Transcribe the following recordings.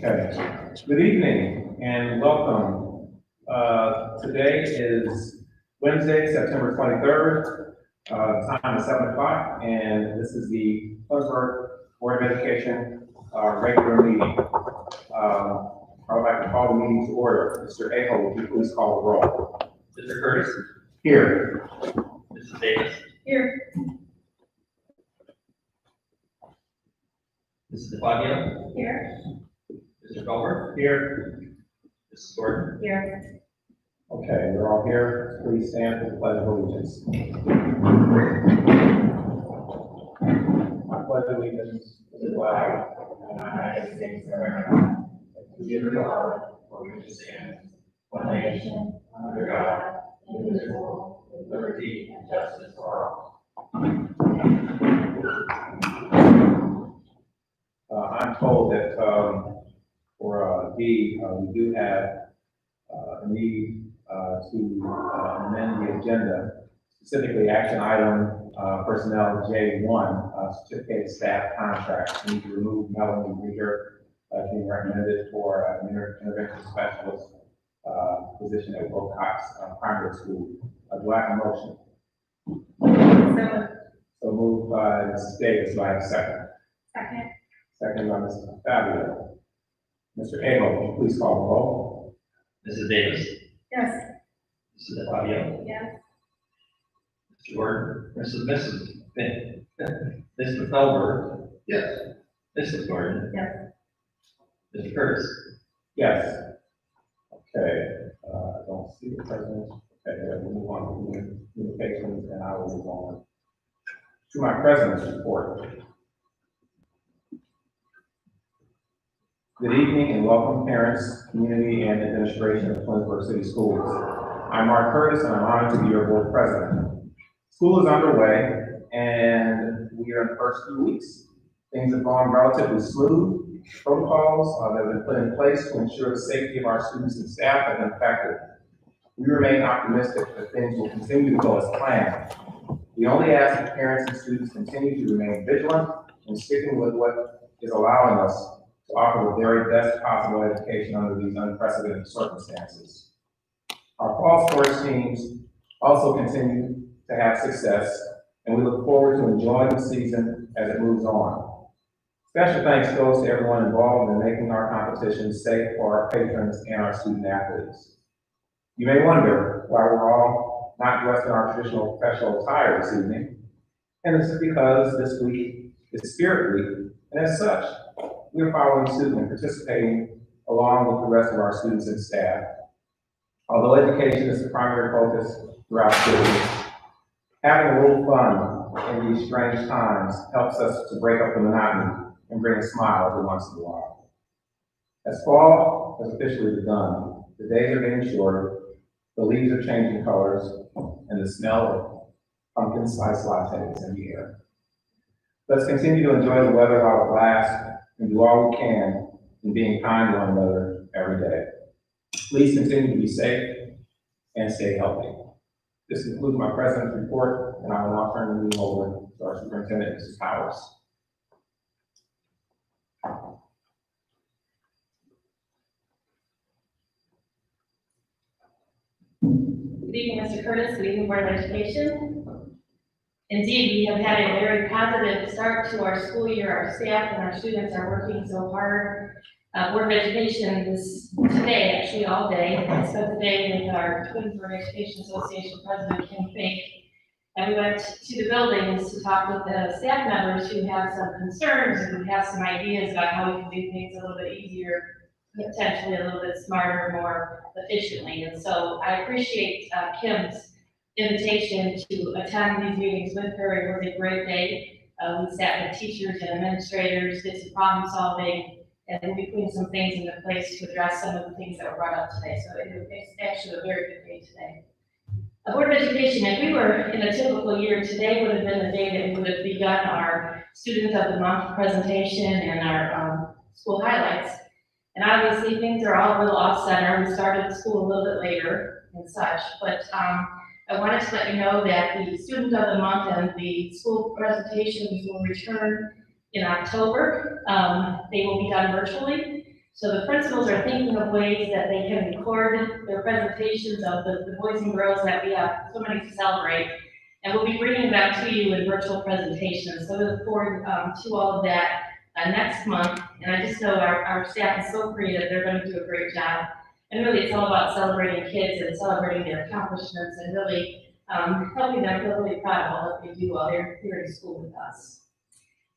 Okay. Good evening and welcome. Today is Wednesday, September 23rd. Time is 7 o'clock, and this is the Twinsburg Board of Education regular meeting. I would like to call the meeting to order. Mr. Aho, would you please call the roll? Mr. Curtis. Here. Mrs. Davis. Here. Mrs. DeFabio. Here. Mr. Goldberg. Here. Mrs. Gordon. Here. Okay, we're all here. Please stand for the pledge of allegiance. I pledge allegiance to the flag of the United States of America, and to the republic for which it stands, one nation, under God, indivisible, with liberty and justice for all. I'm told that for D, we do have a need to amend the agenda, specifically action item personnel J1, certificated staff contract. We need to remove Melanie Rieger being recommended for an intervention specialist position at Wilcox Primary School. Do I have a motion? So moved by Mrs. Davis. Do I have a second? Second. Second by Mrs. Fabio. Mr. Aho, would you please call the roll? Mrs. Davis. Yes. Mrs. DeFabio. Yes. Mr. Gordon. Mr. Goldberg. Yes. Mrs. Gordon. Yes. Mr. Curtis. Yes. Okay, I don't see the president. Okay, we'll move on to communications, and I will move on to my president's report. Good evening and welcome parents, community, and administration of Twinsburg City Schools. I'm Mark Curtis, and I'm honored to be your board president. School is underway, and we are in the first few weeks. Things have gone relatively smooth. Protocols that have been put in place to ensure the safety of our students and staff have been effective. We remain optimistic that things will continue to go as planned. We only ask that parents and students continue to remain vigilant and sticking with what is allowing us to offer the very best possible education under these unprecedented circumstances. Our fall sports teams also continue to have success, and we look forward to enjoying the season as it moves on. Special thanks goes to everyone involved in making our competitions safe for our patrons and our student athletes. You may wonder why we're all not dressed in our traditional professional attire this evening, and this is because this week is Spirit Week, and as such, we are following suit and participating along with the rest of our students and staff. Although education is the primary focus throughout school, having a little fun in these strange times helps us to break up the monotony and bring a smile every once in a while. As fall has officially begun, the days are getting shorter, the leaves are changing colors, and the smell of pumpkin spice lattes is in the air. Let's continue to enjoy the weather while it lasts and do all we can in being kind to one another every day. Please continue to be safe and stay healthy. This concludes my president's report, and I will now turn the meeting over to our superintendent, Mrs. Powers. Good evening, Mr. Curtis. Good evening, Board of Education. Indeed, we have had a very positive start to our school year. Our staff and our students are working so hard. Board of Education is today, actually all day. I spent the day with our Twinsburg Education Association President, Kim Fink, and we went to the buildings to talk with the staff members who have some concerns and who have some ideas about how we can do things a little bit easier, potentially a little bit smarter, more efficiently. And so I appreciate Kim's invitation to attend these meetings with her. It was a great day. We sat with teachers and administrators, did some problem solving, and we put some things into place to address some of the things that were brought up today. So it's actually a very good day today. Board of Education, if we were in a typical year, today would have been the day that we would have begun our Student of the Month presentation and our school highlights. And obviously things are all a little off center. We started school a little bit later and such, but I wanted to let you know that the Student of the Month and the school presentations will return in October. They will be done virtually. So the principals are thinking of ways that they can record their presentations of the boys and girls that we have so many to celebrate. And we'll be bringing that to you in virtual presentations. So we look forward to all of that next month. And I just know our staff is so creative, they're going to do a great job. And really, it's all about celebrating kids and celebrating their accomplishments and really helping them feel really proud of all that they do while they're here in school with us.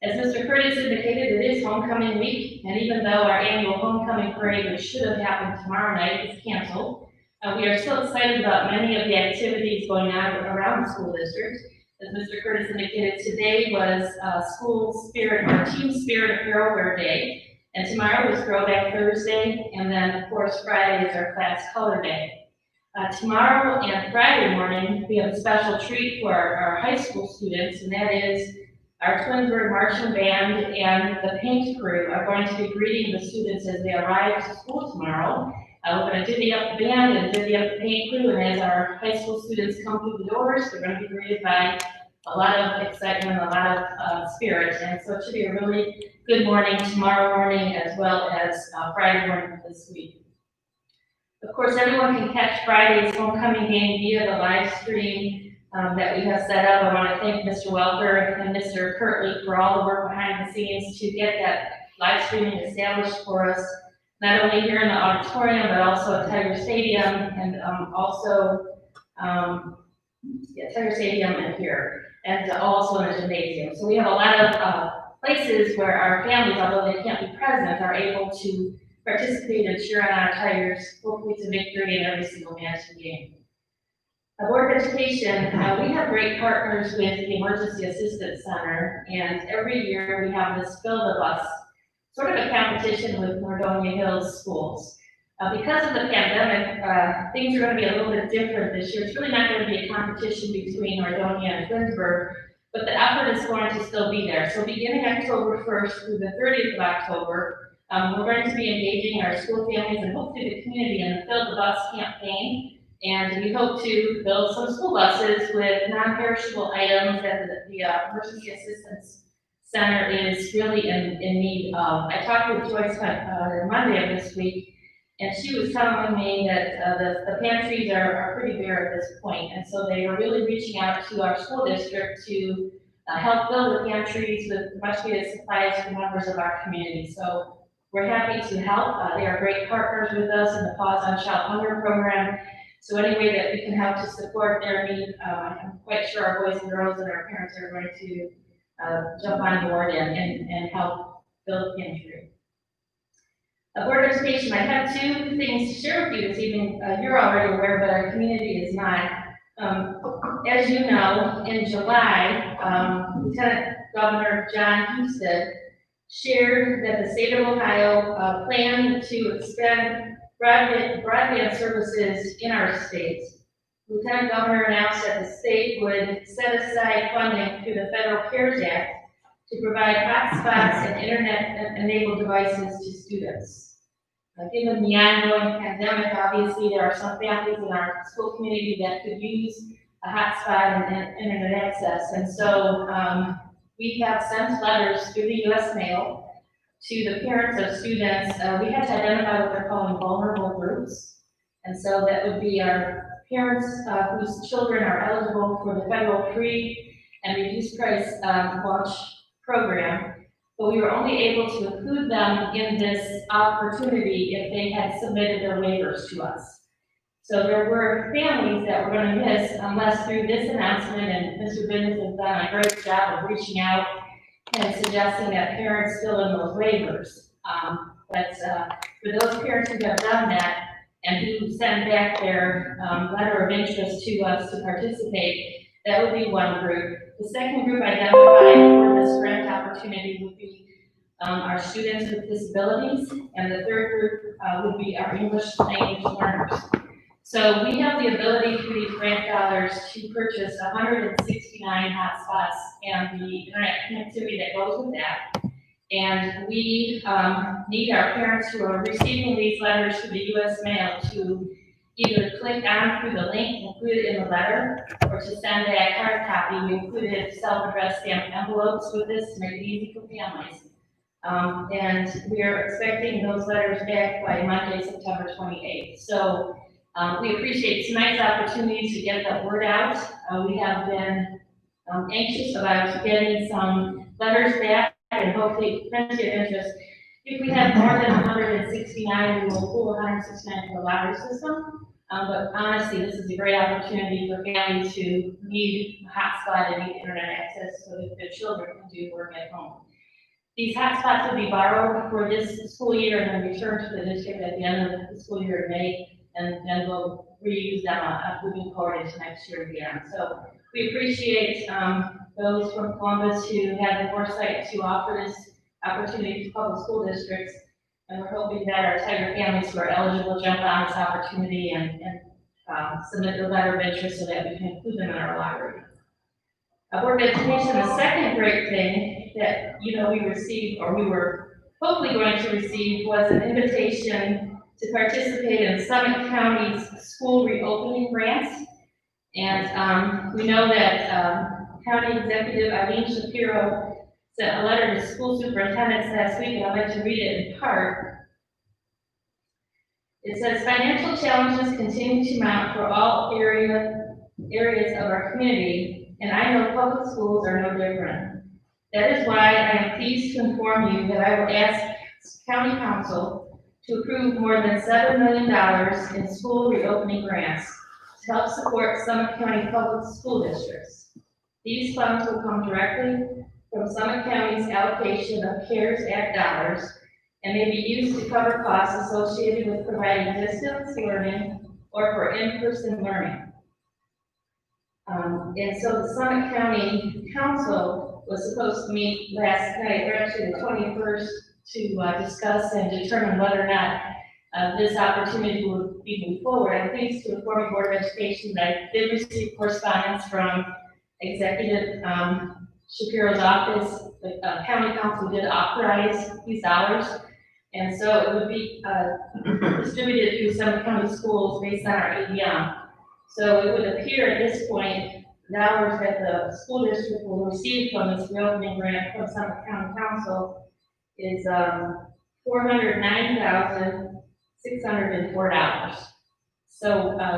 As Mr. Curtis indicated, it is homecoming week, and even though our annual homecoming parade, which should have happened tomorrow night, is canceled, we are still excited about many of the activities going on around the school district. As Mr. Curtis indicated, today was school spirit or team spirit apparel wear day, and tomorrow is Throwback Thursday, and then of course Friday is our class color day. Tomorrow and Friday morning, we have a special treat for our high school students, and that is our Twinsburg marching band and the paint crew are going to be greeting the students as they arrive to school tomorrow. We're going to divvy up the band and divvy up the paint crew, and as our high school students come through the doors, they're going to be greeted by a lot of excitement, a lot of spirit, and so it should be a really good morning tomorrow morning as well as Friday morning this week. Of course, everyone can catch Friday's homecoming game via the live stream that we have set up. I want to thank Mr. Welker and Mr. Kirtley for all the work behind the scenes to get that live streaming established for us, not only here in the auditorium, but also at Tiger Stadium and Tiger Stadium and here, and also in the gymnasium. So we have a lot of places where our families, although they can't be present, are able to participate and cheer on our Tigers, hopefully to victory in every single match and game. Board of Education, we have great partners with the Emergency Assistance Center, and every year we have this Fill the Bus, sort of a competition with Nordonia Hills schools. Because of the pandemic, things are going to be a little bit different this year. It's really not going to be a competition between Nordonia and Twinsburg, but the effort is going to still be there. So beginning October 1st through the 30th of October, we're going to be engaging our school families and hopefully the community in the Fill the Bus campaign. And we hope to build some school buses with non-perishable items that the Emergency Assistance Center is really in need of. I talked with Joyce on Monday of this week, and she was telling me that the pantries are pretty bare at this point, and so they are really reaching out to our school district to help fill the pantries with much needed supplies for members of our community. So we're happy to help. They are great partners with us in the Pause on Child Hunger program. So any way that we can help to support their need, I'm quite sure our boys and girls and our parents are going to jump on board and help build the pantry. Board of Education, I have two things to share with you this evening. You're already aware, but our community is not. As you know, in July, Lieutenant Governor John Husted shared that the state of Ohio planned to extend broadband services in our state. Lieutenant Governor announced that the state would set aside funding through the Federal CARES Act to provide hotspots and internet-enabled devices to students. Given the ongoing pandemic, obviously there are some families in our school community that could use a hotspot and internet access. And so we have sent letters through the U.S. mail to the parents of students. We have to identify what they're calling vulnerable groups. And so that would be our parents whose children are eligible for the federal free and reduced price lunch program. But we were only able to include them in this opportunity if they had submitted their waivers to us. So there were families that were going to miss unless through this announcement, and Mr. Bennett has done a great job of reaching out and suggesting that parents fill in those waivers. But for those parents who have done that and who send back their letter of interest to us to participate, that would be one group. The second group identified for this grant opportunity would be our students with disabilities, and the third group would be our English language learners. So we have the ability through these grant dollars to purchase 169 hotspots and the internet connectivity that goes with that. And we need our parents who are receiving these letters through the U.S. mail to either click on through the link included in the letter or to send a hard copy. We included self-addressed stamped envelopes with this to make it easy for families. And we are expecting those letters back by Monday, September 28th. So we appreciate tonight's opportunity to get that word out. We have been anxious about getting some letters back and hopefully plenty of interest. If we have more than 169, we will pull 169 from the lottery system. But honestly, this is a great opportunity for families who need a hotspot and need internet access so that their children can do work at home. These hotspots will be borrowed for this school year and then returned to the district at the end of the school year in May, and then we'll reuse them moving forward into next year and beyond. So we appreciate those from Columbus who had the foresight to offer this opportunity to public school districts, and we're hoping that our Tiger families who are eligible jump on this opportunity and submit their letter of interest so that we can include them in our lottery. Board of Education, the second great thing that we received, or we were hopefully going to receive, was an invitation to participate in Summit County's school reopening grants. And we know that County Executive Eileen Shapiro sent a letter to school superintendents last week, and I'd like to read it in part. It says, financial challenges continue to mount for all areas of our community, and I know public schools are no different. That is why I am pleased to inform you that I will ask County Council to approve more than $7 million in school reopening grants to help support Summit County public school districts. These funds will come directly from Summit County's allocation of CARES Act dollars and may be used to cover costs associated with providing distance learning or for in-person learning. And so the Summit County Council was supposed to meet last night, or actually the 21st, to discuss and determine whether or not this opportunity will be moved forward. I'm pleased to inform the Board of Education that I did receive correspondence from Executive Shapiro's office. The County Council did authorize these dollars, and so it would be distributed through Summit County schools based on our ADM. So it would appear at this point, dollars that the school district will receive from this reopening grant from Summit County Council is $409,604. So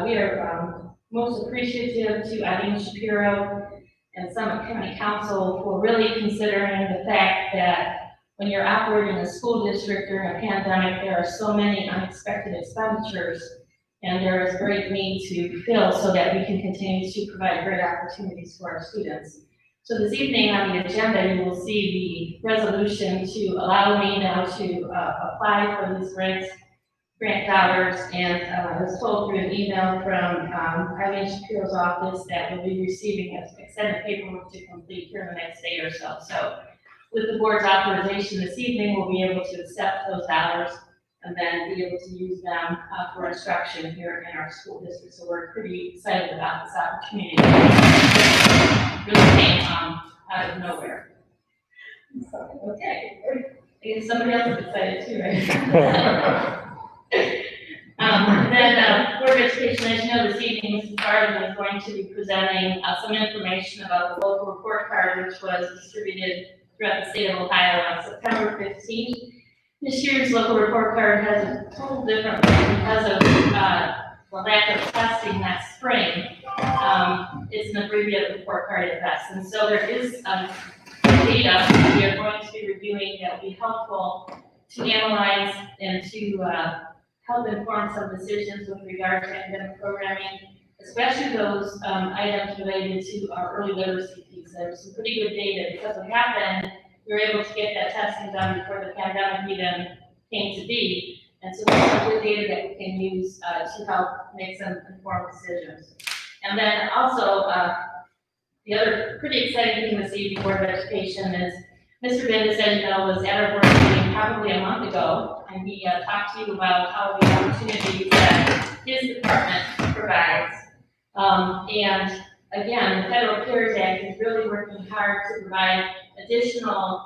we are most appreciative to Eileen Shapiro and Summit County Council for really considering the fact that when you're operating a school district during a pandemic, there are so many unexpected expenditures, and there is great need to fill so that we can continue to provide great opportunities for our students. So this evening on the agenda, you will see the resolution to allow me now to apply for these grant dollars. And I was told through an email from Eileen Shapiro's office that we'll be receiving extended paperwork to complete here in the next day or so. So with the board's authorization this evening, we'll be able to accept those dollars and then be able to use them for instruction here in our school district. So we're pretty excited about this opportunity. It really came out of nowhere. Okay, I guess somebody else is excited too, right? Board of Education, as you know, this evening, Mrs. Garden is going to be presenting some information about the local report card, which was distributed throughout the state of Ohio on September 15th. This year's local report card has a total different look because of the lack of testing that spring. It's an abbreviated report card at best. And so there is data we are going to be reviewing that will be helpful to analyze and to help inform some decisions with regard to academic programming, especially those items related to our early literacy piece. There's some pretty good data because what happened, we were able to get that testing done before the pandemic even came to be. And so there's some good data that we can use to help make some informed decisions. And then also, the other pretty exciting thing this evening, Board of Education, is Mr. Bendis, as you know, was at our board meeting probably a month ago, and he talked to you about how the opportunities that his department provides. And again, the Federal CARES Act is really working hard to provide additional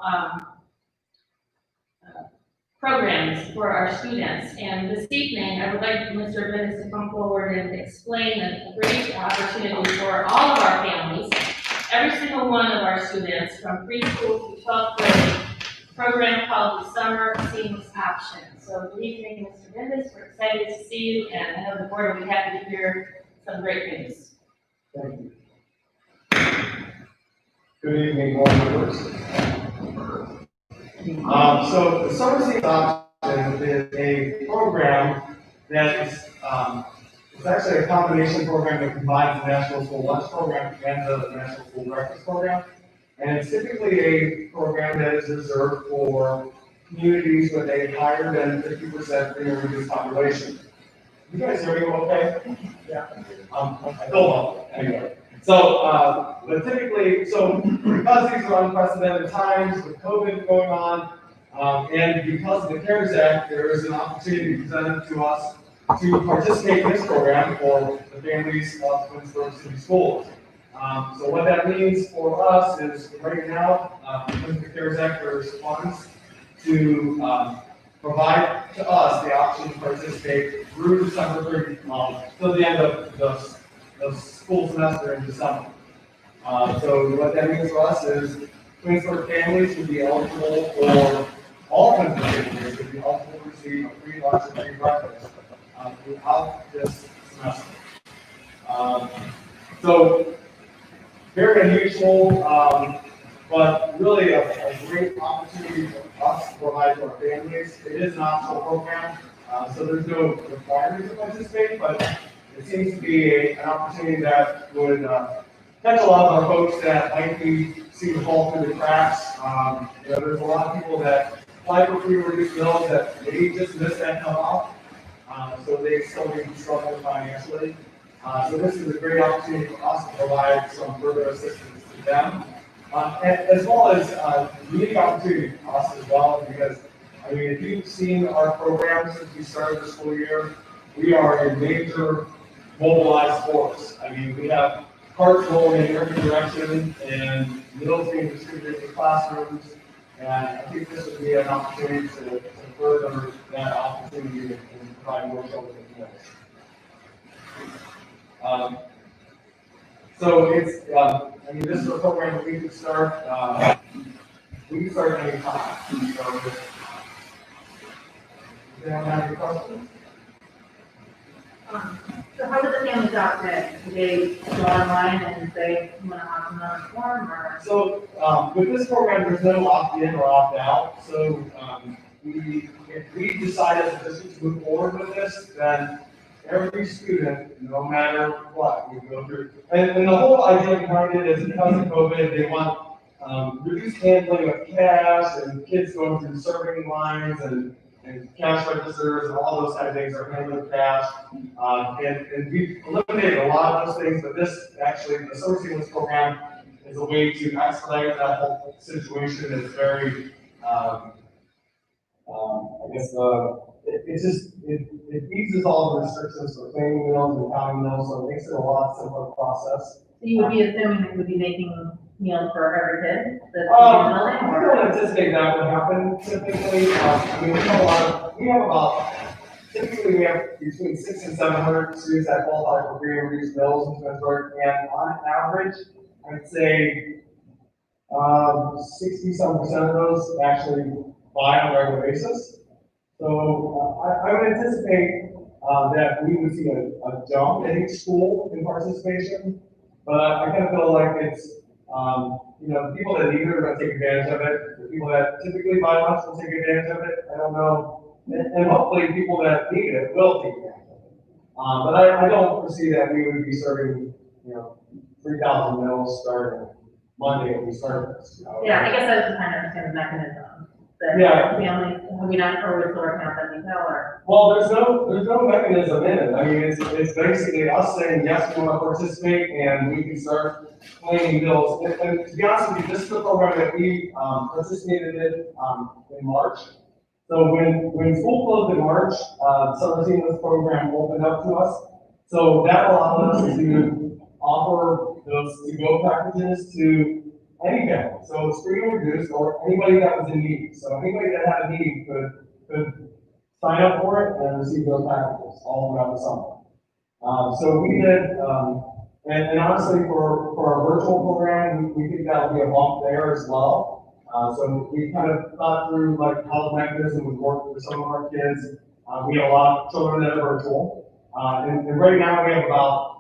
programs for our students. And this evening, I would like Mr. Bendis to come forward and explain a great opportunity for all of our families, every single one of our students from preschool to 12th grade, program called the Summer Seamless Option. So good evening, Mr. Bendis, we're excited to see you, and I know the board will be happy to hear some great news. Thank you. Good evening, board members. So the Summer Seamless Option is a program that is it's actually a combination program that combines the National School Lunch Program and the National School Breakfast Program. And it's typically a program that is reserved for communities with a higher than 50% free or reduced population. You guys hear me okay? Yeah. I don't know, anyway. So, but typically, so because these are unprecedented times with COVID going on, and because of the CARES Act, there is an opportunity presented to us to participate in this program for the families of Twinsburg City Schools. So what that means for us is right now, because of the CARES Act, there's funds to provide to us the option to participate through December 30th, till the end of the school semester in December. So what that means for us is Twinsburg families would be eligible for all kinds of families would be eligible to receive a free lunch and free breakfast throughout this semester. So very unusual, but really a great opportunity for us to provide for our families. It is an optional program, so there's no requirement to participate, but it seems to be an opportunity that would catch a lot of our folks that might be seem to fall through the cracks. There's a lot of people that apply for free reduced meals that maybe just missed that cutoff, so they still may be struggling financially. So this is a great opportunity for us to provide some further assistance to them, and as well as a unique opportunity for us as well, because I mean, if you've seen our program since we started the school year, we are a major mobilized force. I mean, we have carts rolling in every direction and meals being distributed to classrooms, and I think this would be an opportunity to further that opportunity and provide more children with meals. So it's, I mean, this is a program that we can start any time. So, does anyone have any questions? So how do the families opt in? Do they go online and say, you want to opt in on a form, or? So, with this program, there's no opt-in or opt-out. So, if we decide as a district to move forward with this, then every student, no matter what, we go through. And the whole idea behind it is because of COVID, they want reduced handling of cash and kids going through serving lines and cash registers and all those kind of things are handling cash. And we've eliminated a lot of those things, but this actually, the Summer Seamless program is a way to expedite that whole situation. It's very, I guess, it eases all the restrictions for cleaning meals and counting meals, so it makes it a lot simpler process. So you would be assuming that you would be making meals for every kid that's in the I building, or? don't anticipate that would happen typically. I mean, typically we have between 600 and 700 students that qualify for free and reduced meals in Twinsburg, and on average, I'd say 60-some% of those actually buy on a regular basis. So I would anticipate that we would see a jump in each school in participation, but I kind of feel like it's, the people that need it are going to take advantage of it. The people that typically buy lunch will take advantage of it. I don't know, and hopefully people that need it will take advantage of it. But I don't foresee that we would be serving, 3,000 meals starting Monday when we start this. Yeah, I guess I was just trying to understand the mechanism. That Yeah. families, have we not heard with store account that we tell, or? Well, there's no mechanism in it. I mean, it's basically us saying, yes, we want to participate, and we can start claiming bills. And to be honest with you, this is the program that we participated in March. So when school closed in March, the Summer Seamless program opened up to us. So that allowed us to offer those to-go packages to any family. So it's free or reduced, or anybody that was in need. So anybody that had a need could sign up for it and receive those packages all throughout the summer. So we did, and honestly, for our virtual program, we think that'll be a bump there as well. So we kind of thought through like how the mechanism would work with some of our kids. We have a lot of children that are virtual. And right now we have about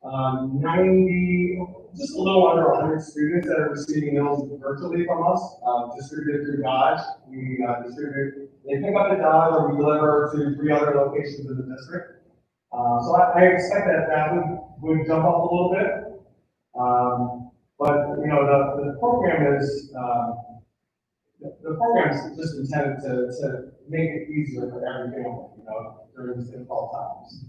90, just a little under 100 students that are receiving meals virtually from us, distributed through Dodge. We distribute, they pick up at Dodge or we deliver to 3 other locations in the district. So I expect that would jump up a little bit. But, you know, the program is, the program is just intended to make it easier for every family, you know, during these difficult times.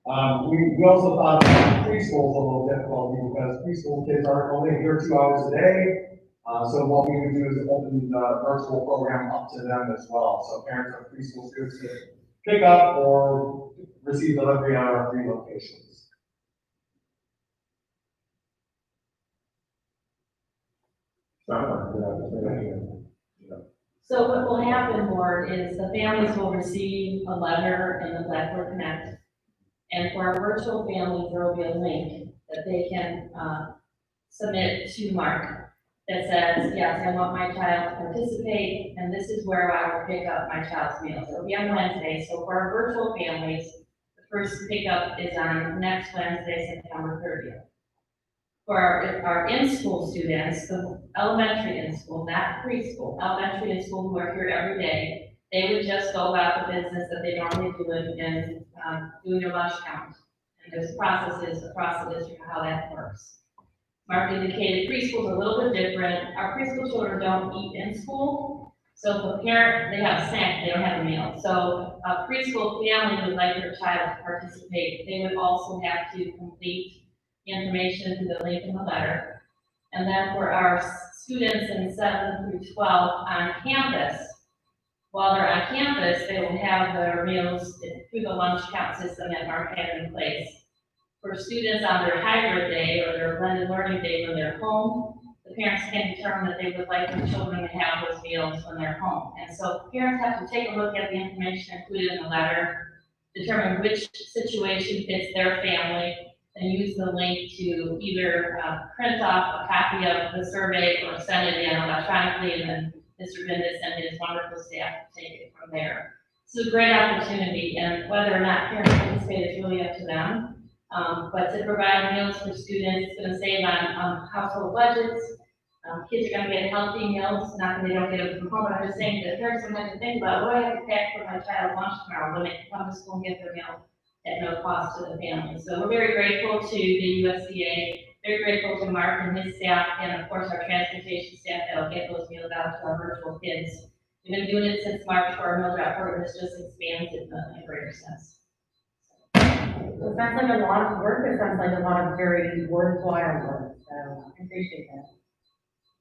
We also thought preschool is a little difficult because preschool kids are only here 2 hours a day. So what we would do is open the virtual program up to them as well. So parents of preschool students can pick up or receive delivery at our 3 locations. So what will happen, board, is the families will receive a letter in the Blackboard Connect. And for our virtual families, there will be a link that they can submit to Mark that says, yes, I want my child to participate, and this is where I will pick up my child's meals. It'll be on Wednesday, so for our virtual families, the first pickup is on next Wednesday, September 30th. For our in-school students, the elementary in-school, not preschool, elementary in-school who are here every day, they would just go about the business that they normally do and doing their lunch count. And there's processes across the district of how that works. Mark indicated preschool is a little bit different. Our preschool children don't eat in school. So if a parent, they have a snack, they don't have a meal. So a preschool family would like their child to participate. They would also have to complete information through the link in the letter. And then for our students in 7 through 12 on campus, while they're on campus, they will have their meals through the lunch count system that Mark had in place. For students on their hybrid day or their blended learning day when they're home, the parents can determine that they would like their children to have those meals when they're home. And so parents have to take a look at the information included in the letter, determine which situation fits their family, and use the link to either print off a copy of the survey or send it in electronically, and then Mr. Bendis and his wonderful staff take it from there. It's a great opportunity, and whether or not parents participate is really up to them. But to provide meals for students, it's going to save on household budgets. Kids are going to get healthy meals, not that they don't get them from home, but I'm just saying that parents don't have to think about, what do I have to pack for my child's lunch tomorrow when they come to school and get their meal at no cost to the family. So we're very grateful to the USDA, very grateful to Mark and his staff, and of course our transportation staff that will get those meals out to our virtual kids. We've been doing it since March for our meal drop program. This just expands it in a greater sense. So it sounds like a lot of work, it sounds like a lot of very worthwhile work, so I appreciate that.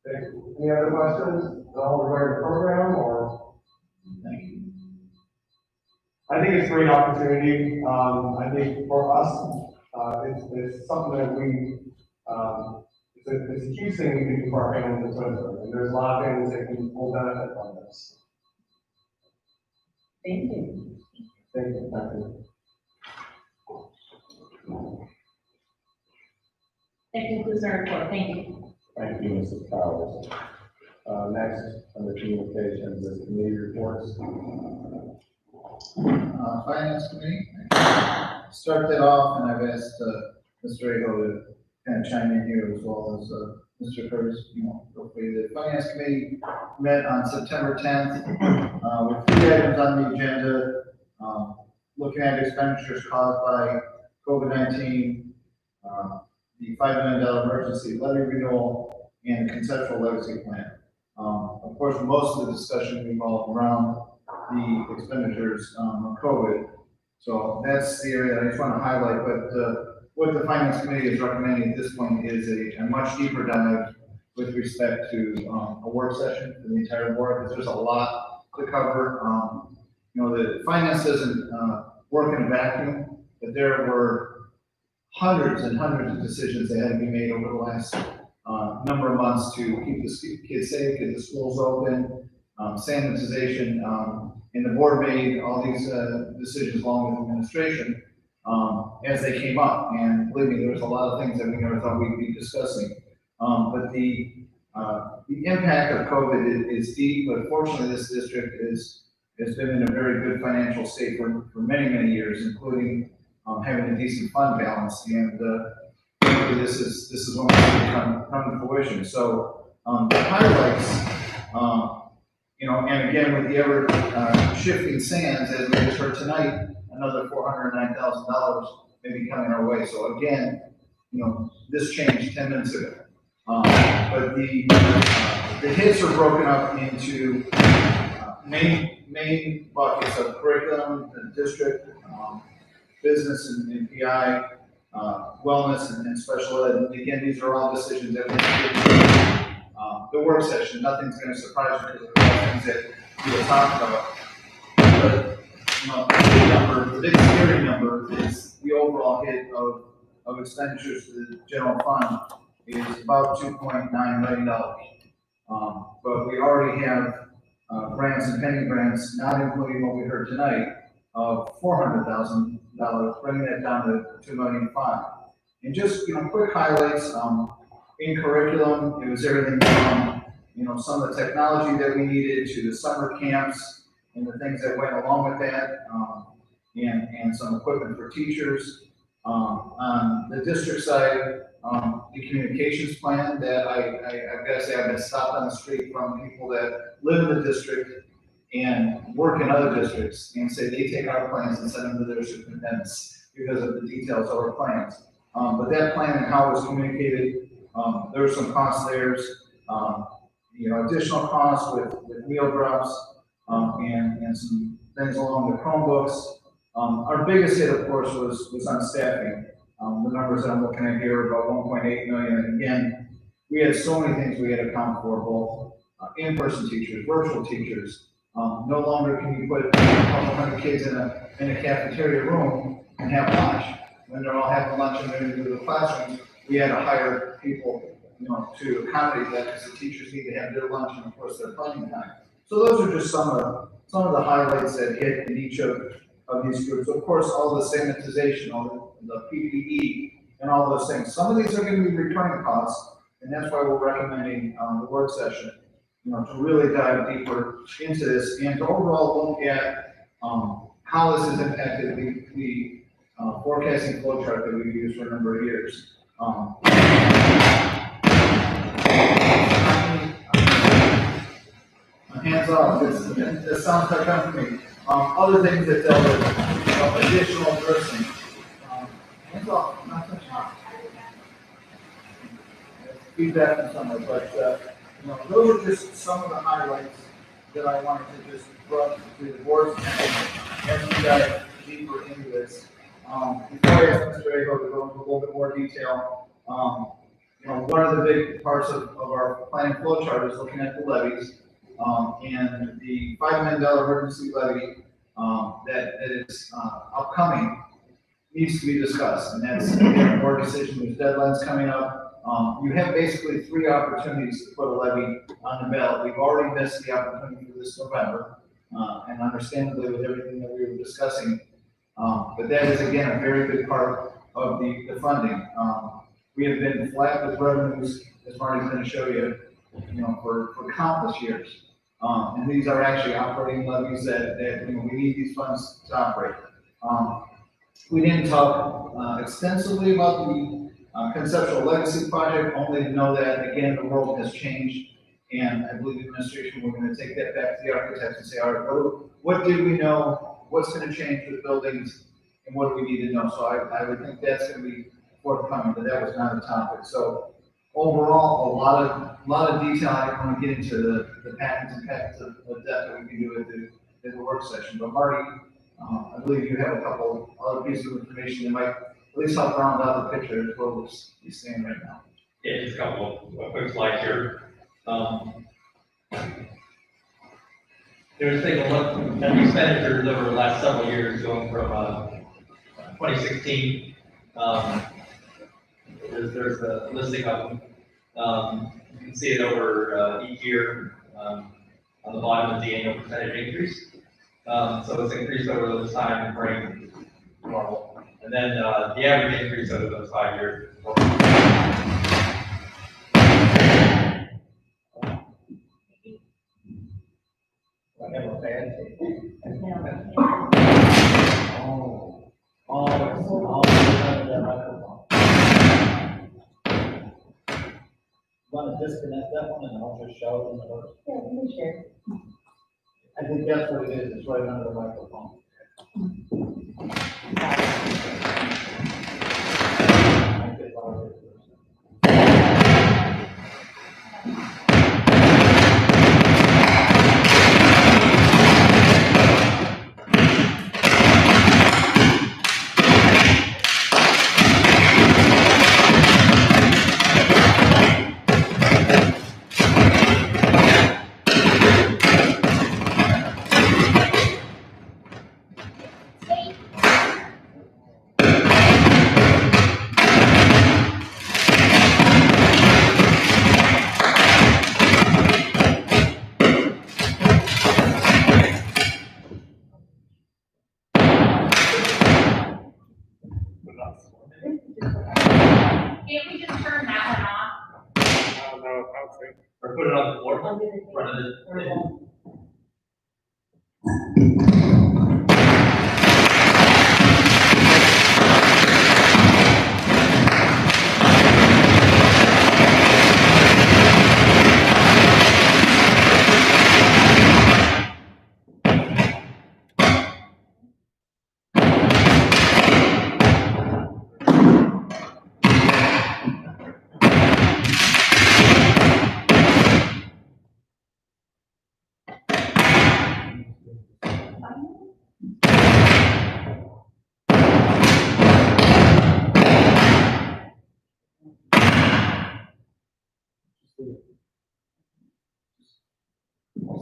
Thank you. Any other questions regarding the program or? Thank you. I think it's a great opportunity. I think for us, it's something that it's a huge thing we can do for our families in Twinsburg. And there's a lot of families that will benefit from this. Thank you. Thank you. Thank you. That concludes our report. Thank you. Thank you, Mrs. Powers. Next, under communications, is committee reports. Finance Committee. Start that off, and I've asked Mr. Aho to kind of chime in here as well as Mr. Curtis. Hopefully the Finance Committee met on September 10th with 3 items on the agenda, looking at expenditures caused by COVID-19, the $5 million emergency levy renewal, and the conceptual legacy plan. Of course, most of the discussion revolved around the expenditures on COVID. So that's the area that I just want to highlight. But what the Finance Committee is recommending at this point is a much deeper dive with respect to a work session for the entire board, because there's a lot to cover. The finance doesn't work in a vacuum, but there were hundreds and hundreds of decisions that had to be made over the last number of months to keep the kids safe, get the schools open, sanitization, and the board made all these decisions along with administration as they came up. And believe me, there was a lot of things that we never thought we'd be discussing. But the The impact of COVID is deep, but fortunately, this district has been in a very good financial state for many, many years, including having a decent fund balance. And hopefully this is when we see it come to fruition. So the highlights, and again, with the ever shifting sands, as we just heard tonight, another $409,000 may be coming our way. So again, this changed 10 minutes ago. But the hits are broken up into main buckets of curriculum, the district, business and PI, wellness and special ed. And again, these are all decisions that we have to the work session. Nothing's going to surprise you because of all things that we will talk about. But the big scary number is the overall hit of expenditures to the general fund is about $2.9 million. But we already have grants and pending grants, not including what we heard tonight, of $400,000, bringing that down to $2.5 million. And just quick highlights. In curriculum, it was everything from some of the technology that we needed to the summer camps and the things that went along with that, and some equipment for teachers. On the district side, the communications plan that I've got to say I've been stopped on the street from people that live in the district and work in other districts and say they take our plans and send them to their superintendents because of the details of our plans. But that plan and how it was communicated, there were some costs there, additional costs with meal drops, and some things along the Chromebooks. Our biggest hit, of course, was on staffing. The numbers that I'm looking at here are about 1.8 million. And again, we had so many things we had to account for, both in-person teachers, virtual teachers. No longer can you put a couple hundred kids in a cafeteria room and have lunch. When they're all having lunch and they're in the classrooms, we had to hire people, to accommodate that because the teachers need to have their lunch and of course their playing time. So those are just some of the highlights that hit in each of these groups. Of course, all the sanitization, all the PPE, and all those things. Some of these are going to be recurring costs, and that's why we're recommending the work session, to really dive deeper into this and to overall look at how this has impacted the forecasting flow chart that we've used for a number of years. Hands off, this sounds like company. Other things that dealt with additional nursing. Hands off, not touching. Feedback from someone, but those are just some of the highlights that I wanted to just bring to the board's attention as we dive deeper into this. Before I ask Mr. Aho to go into a little bit more detail, one of the big parts of our planning flow chart is looking at the levies, and the $5 million emergency levy that is upcoming needs to be discussed, and that's again a board decision. There's deadlines coming up. You have basically 3 opportunities to put a levy on the ballot. We've already missed the opportunity for this November, and understandably with everything that we were discussing. But that is again a very big part of the funding. We have been flat with revenues, as Marty's going to show you, for countless years. And these are actually operating levies that we need these funds to operate. We didn't talk extensively about the conceptual legacy project, only to know that again the world has changed, and I believe the administration we're going to take that back to the architects and say, all right, what did we know? What's going to change with buildings, and what do we need to know? So I would think that's going to be forthcoming, but that was not a topic. So overall, a lot of detail. I don't want to get into the patents and patents of depth that we can do at the work session. But Marty, I believe you have a couple other pieces of information that might at least help round out the picture as well as you stand right now. Yeah, just a couple of quick slides here. There's taking a look at the expenditures over the last several years, going from 2016. There's a listing of them. You can see it over each year. On the bottom is the annual percentage increase. So it's increased over this time frame, normal. And then the average increase over those 5 years. have a bad day. Yeah. That microphone. Want to disconnect that one and I'll just shout in the hood? Yeah, we can share. I think that's what it is, it's right under the microphone. Make it louder. Can't we just turn that one off? I don't know how to. Or put it on the floor, I'll do the front of the, thing.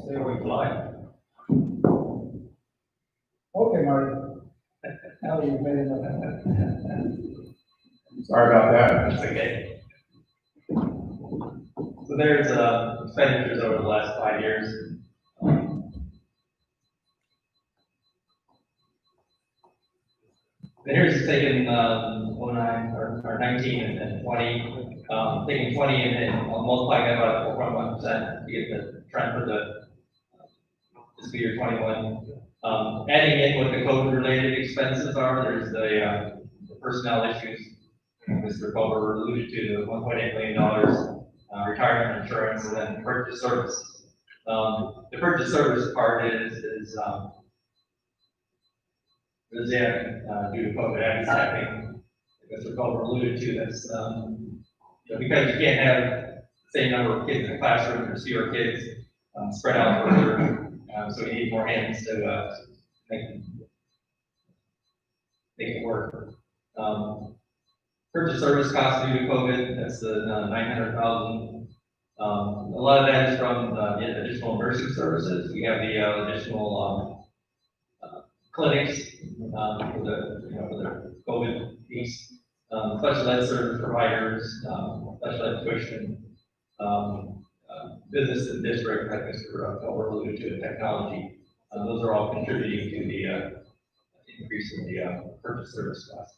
Stay away from live. Okay, Marty. Now you've made enough. Sorry about that. That's okay. So there's, expenditures over the last 5 years. And here's taking, 09, or 19 and 20, taking 20 and multiplying that by 4.1% to get the trend for the fiscal year 21. Adding in what the COVID-related expenses are, there's the personnel issues. Mr. Culver alluded to the $1.8 million, retirement insurance, and then purchase services. The purchase service part is due to COVID staffing. Mr. Culver alluded to this, because you can't have the same number of kids in a classroom, there's fewer kids spread out further, so you need more hands to make it work. Purchase service costs due to COVID, that's the 900,000. A lot of that is from the additional nursing services. We have the additional clinics for the COVID piece, special ed service providers, special ed tuition, business and district, like Mr. Culver alluded to, technology. Those are all contributing to the increase in the purchase service cost.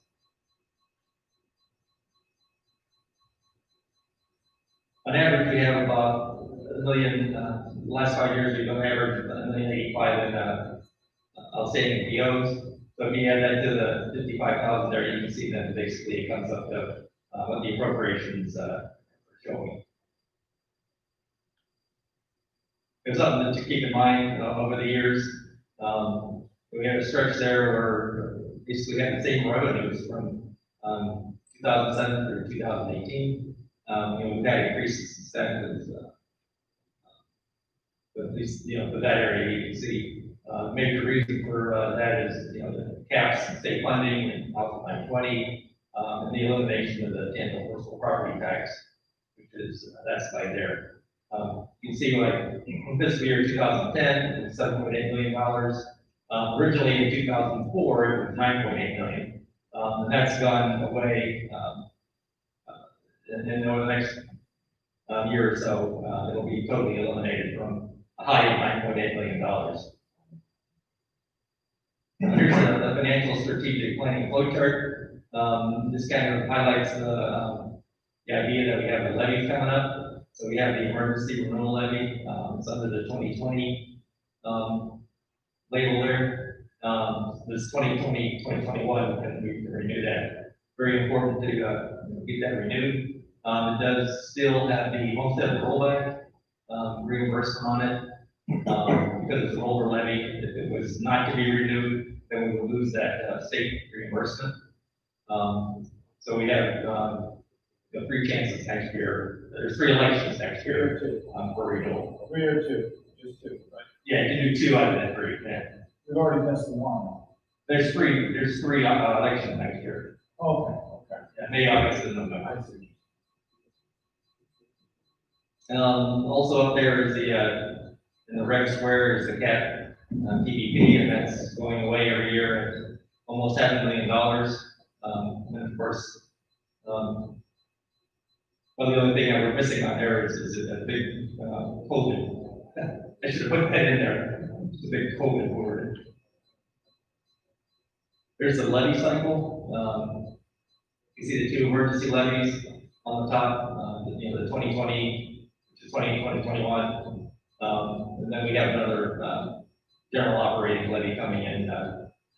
On average, we have about $1 million, the last 5 years, we've on average $1,085,000 in outstanding POs. So if you add that to the 55,000 there, you can see that basically it comes up to what the appropriations are showing. There's something to keep in mind over the years. We have a stretch there where basically we have the same revenues from 2007 through 2018. We've had increases since then, but at least, for that area, you can see, major reason for that is, the caps and state funding and House 920, and the elimination of the tangible personal property tax, which is, that's by there. You can see, like, in fiscal year 2010, it was $7.8 million. Originally in 2004, it was $9.8 million. And that's gone away, and then over the next year or so, it'll be totally eliminated from a high of $9.8 million. Here's the financial strategic planning flowchart. This kind of highlights the idea that we have a levy coming up. So we have the emergency renewal levy. It's under the 2020 label there. This 2020, 2021, and we renew that. Very important to get that renewed. It does still have the homestead rollback reimbursement on it. Because it's an older levy, if it was not to be renewed, then we would lose that state reimbursement. So we have the 3 chances next year. There's 3 elections next year for renewal. 3 or 2, just 2, right? Yeah, you can do 2 out of that 3. Yeah. We've already missed the 1. There's 3. There's 3 elections next year. Okay, okay. Yeah, May, August, and November. I see. Also up there is the in the red square is the CAT PDP, and that's going away every year at almost $500,000. And of course, well, the only thing we're missing on there is a big COVID. I should have put that in there. It's a big COVID word. There's the levy cycle. You see the 2 emergency levies on the top. The 2020 to 2021. And then we have another general operating levy coming in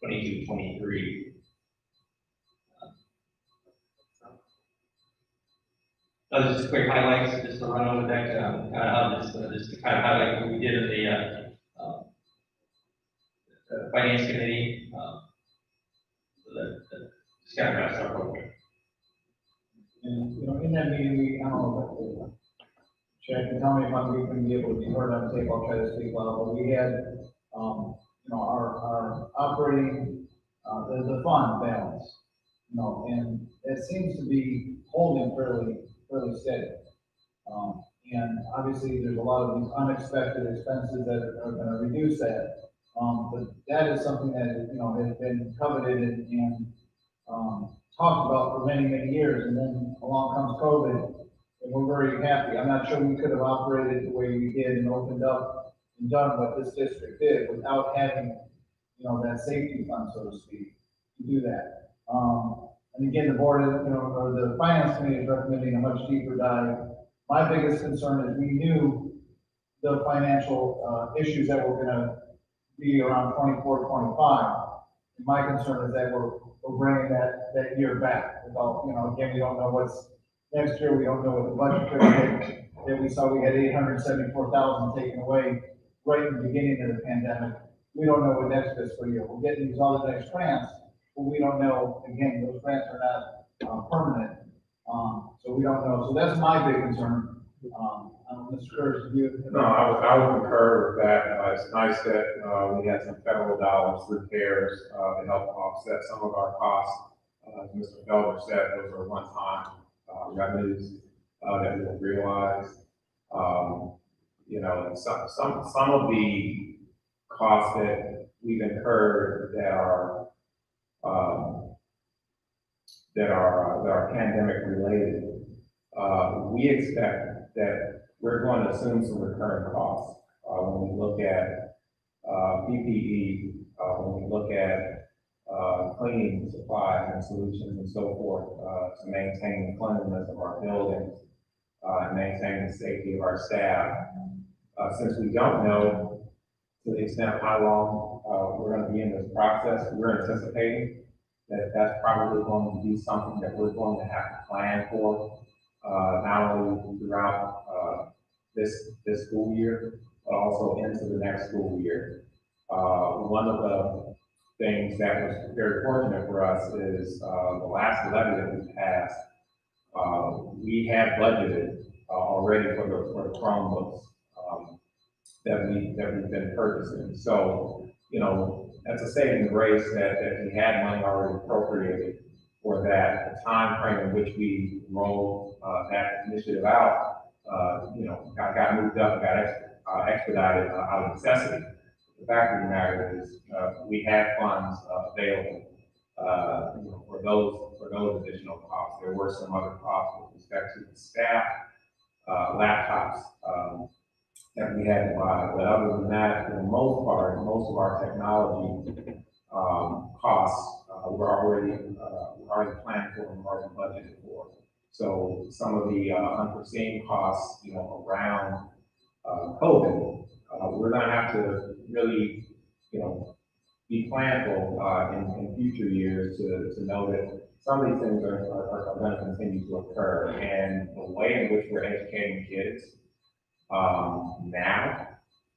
22, 23. Just quick highlights, just to run over that, just to kind of highlight what we did in the finance committee. So that just kind of wraps our program. And, in that meeting, I don't know, Chad can tell me if I'm going to be able to be heard on tape, I'll try to speak loud, but we had, our operating, the fund balance, and it seems to be holding fairly steady. And obviously, there's a lot of these unexpected expenses that are going to reduce that. But that is something that, has been coveted and talked about for many, many years, and then along comes COVID, and we're very happy. I'm not sure we could have operated the way we did and opened up and done what this district did without having, that safety fund, so to speak, to do that. And again, the board, or the finance committee is recommending a much deeper dive. My biggest concern is we knew the financial issues that were gonna be around 24, 25. And my concern is that we're bringing that year back. Without, again, we don't know what's next year. We don't know what the budget could be. That we saw we had 874,000 taken away right in the beginning of the pandemic. We don't know what next fiscal year. We're getting these other next grants, but we don't know, again, those grants are not permanent. So we don't know. So that's my big concern. Mr. Curtis, do you? No, I would concur with that. It's nice that we had some federal dollars through CARES to help offset some of our costs. As Mr. Felder said, those are one-time revenues that we'll realize. Some of the costs that we've incurred that are pandemic related, we expect that we're going to assume some recurring costs when we look at PPE, when we look at cleaning supplies and solutions and so forth to maintain the cleanliness of our buildings and maintain the safety of our staff. Since we don't know to the extent how long we're going to be in this process, we're anticipating that that's probably going to be something that we're going to have to plan for, not only throughout this school year, but also into the next school year. One of the things that was very fortunate for us is the last levy that we passed, we had budgeted already for the Chromebooks that we've been purchasing. So, that's a saving grace that we had money already appropriated for that. The time frame in which we rolled that initiative out, got moved up, got expedited out of necessity. The fact of the matter is, we had funds available for those additional costs. There were some other costs with respect to the staff, laptops that we had to buy. But other than that, for the most part, most of our technology costs were already planned for and already budgeted for. So some of the unforeseen costs, around COVID, we're gonna have to really, be planful, in future years to know that some of these things are gonna continue to occur. And the way in which we're educating kids, now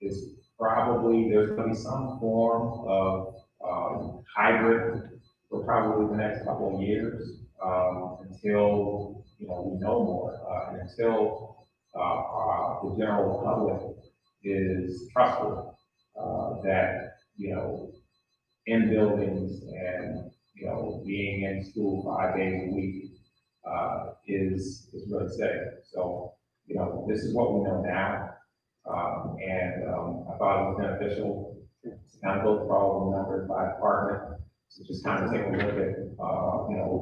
is probably, there's gonna be some form of, hybrid for probably the next couple of years, until, we know more, and until, the general public is trustful, that, in buildings and, being in school 5 days a week, is really safe. So, this is what we know now. I thought it was beneficial to kind of go through all the numbers by department, to just kind of take a look at,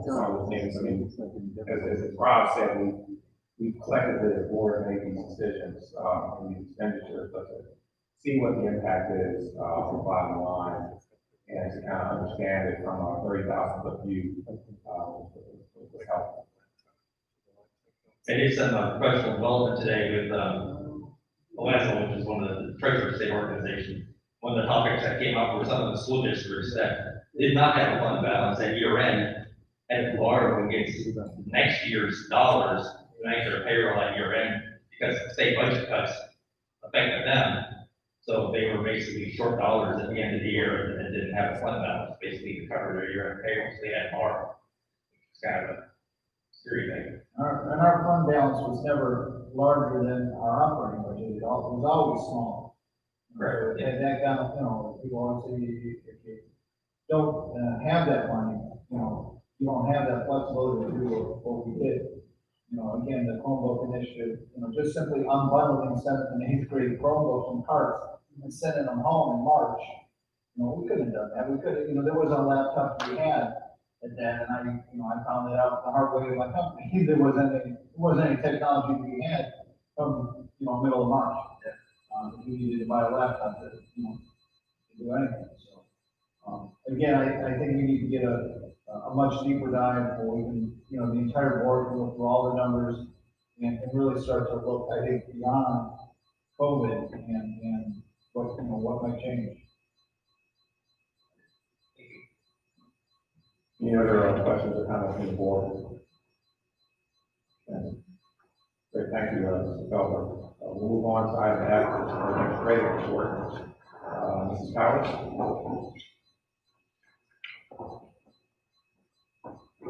some of the things. I mean, as Rob said, we collectively as a board made these decisions, and these expenditures, but to see what the impact is, on the bottom line, and to kind of understand it from a 30,000 foot view, was helpful. I did some professional development today with Alaska, which is one of the treasurer state organizations. One of the topics that came up were some of the school districts that did not have a fund balance at year end, and borrowed against next year's dollars to make their payroll at year end, because the state budget cuts affected them. So they were basically short dollars at the end of the year and didn't have a fund balance, basically to cover their year end payroll, so they had to borrow. It's kind of a scary thing. Our fund balance was never larger than our operating budget. It was always small. Right. And that kind of, people always say, if you don't have that money, you don't have that flexibility to do what we did. Again, the Chromebook initiative, just simply unbundling 7th and 8th grade Chromebooks from carts and sending them home in March. We couldn't have done that. We could have, there was a laptop we had at that, and I found it out the hard way in my company. There wasn't any technology we had from, middle of March. We needed to buy a laptop to do anything. So, again, I think we need to get a much deeper dive where we can, the entire board can look through all the numbers and really start to look, I think, beyond COVID and what might change. Any other questions or comments from the board? Great, thank you, Mr. Felber. We'll move on to item F, which is our administrative report. Mrs. Powers?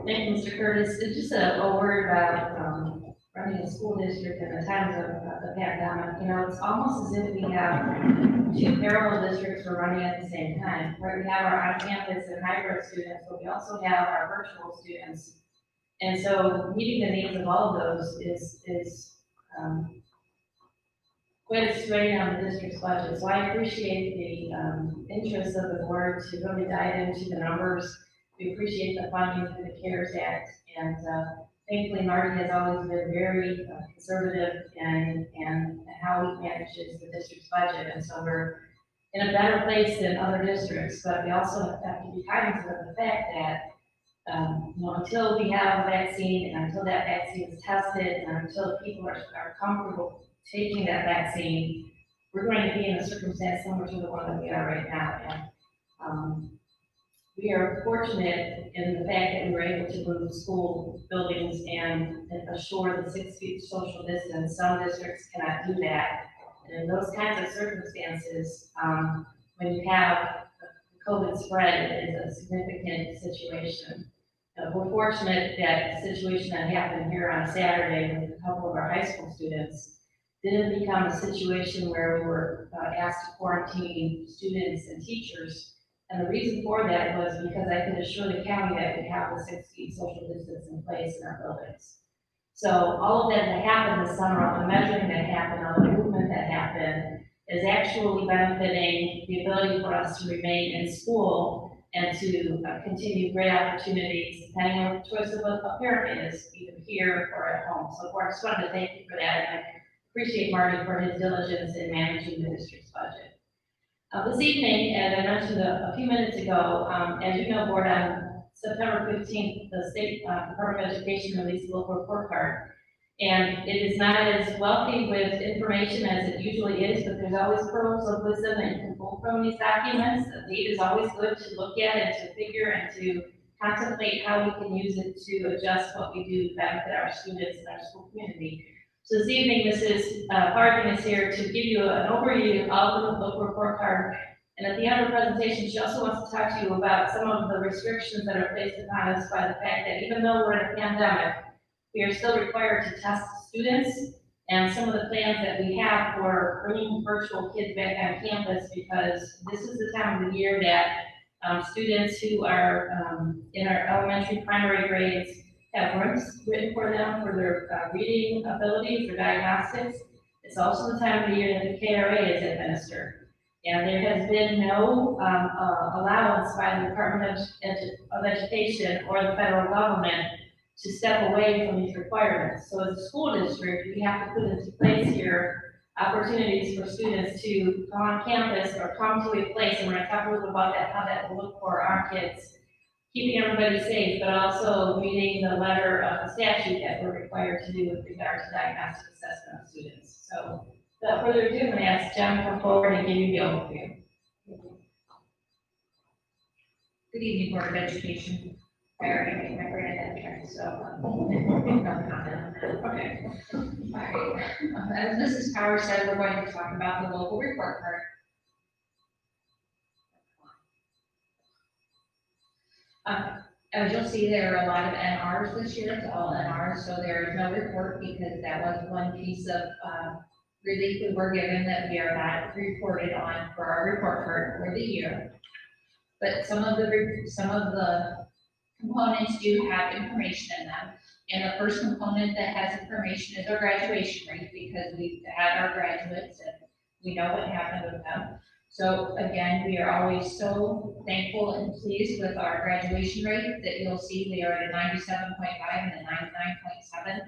Thank you, Mr. Curtis. It's just a word about running a school district in the times of the pandemic. It's almost as if we have two parallel districts we're running at the same time, where we have our on-campus and hybrid students, but we also have our virtual students. And so meeting the needs of all of those is quite a strain on the district's budget. So I appreciate the interest of the board to really dive into the numbers. We appreciate the funding through the CARES Act, and thankfully Marty has always been very conservative in how he manages the district's budget, and so we're in a better place than other districts. But we also have to be cognizant of the fact that until we have a vaccine, and until that vaccine is tested, and until people are comfortable taking that vaccine, we're going to be in a circumstance similar to the one that we are right now. And we are fortunate in the fact that we were able to move school buildings and assure the 6 feet social distance. Some districts cannot do that. And in those kinds of circumstances, when you have COVID spread, it is a significant situation. We're fortunate that the situation that happened here on Saturday with a couple of our high school students didn't become a situation where we were asked to quarantine students and teachers. And the reason for that was because I could assure the county that we have the 6 feet social distance in place in our buildings. So all of that happened this summer, all the measuring that happened, all the movement that happened, is actually benefiting the ability for us to remain in school and to continue great opportunities, depending on the choice of a parent is, either here or at home. So I just wanted to thank you for that, and I appreciate Marty for his diligence in managing the district's budget. This evening, as I mentioned a few minutes ago, as you know, board, on September 15th, the State Department of Education released a local report card. And it is not as wealthy with information as it usually is, but there's always pearls of wisdom that you can pull from these documents. The data is always good to look at and to figure and to contemplate how we can use it to adjust what we do to benefit our students and our school community. So this evening, Mrs. Harding is here to give you an overview of the local report card. And at the end of the presentation, she also wants to talk to you about some of the restrictions that are placed upon us by the fact that even though we're in a pandemic, we are still required to test students and some of the plans that we have for bringing virtual kids back on campus, because this is the time of the year that students who are in our elementary primary grades have rooms written for them for their reading abilities or diagnostics. It's also the time of the year that the KRA is administered. And there has been no allowance by the Department of Education or the federal government to step away from these requirements. So as a school district, we have to put into place here opportunities for students to come on campus or come to a place, and we're gonna talk a little about that, how that will look for our kids, keeping everybody safe, but also meeting the letter of the statute that we're required to do with regard to diagnostic assessment of students. So without further ado, I'm gonna ask Jen to come forward and give you the overview. Good evening, Board of Education. I already made my grant entry, so, no comment on that. Okay. All right. As Mrs. Powers said, we're going to talk about the local report card. As you'll see, there are a lot of NRs this year. It's all NRs, so there is no report because that was one piece of relief we were given that we are not reported on for our report card for the year. But some of the components do have information in them. And the first component that has information is our graduation rate, because we've had our graduates and we know what happened with them. So again, we are always so thankful and pleased with our graduation rate that you'll see we are at a 97.5 and a 99.7.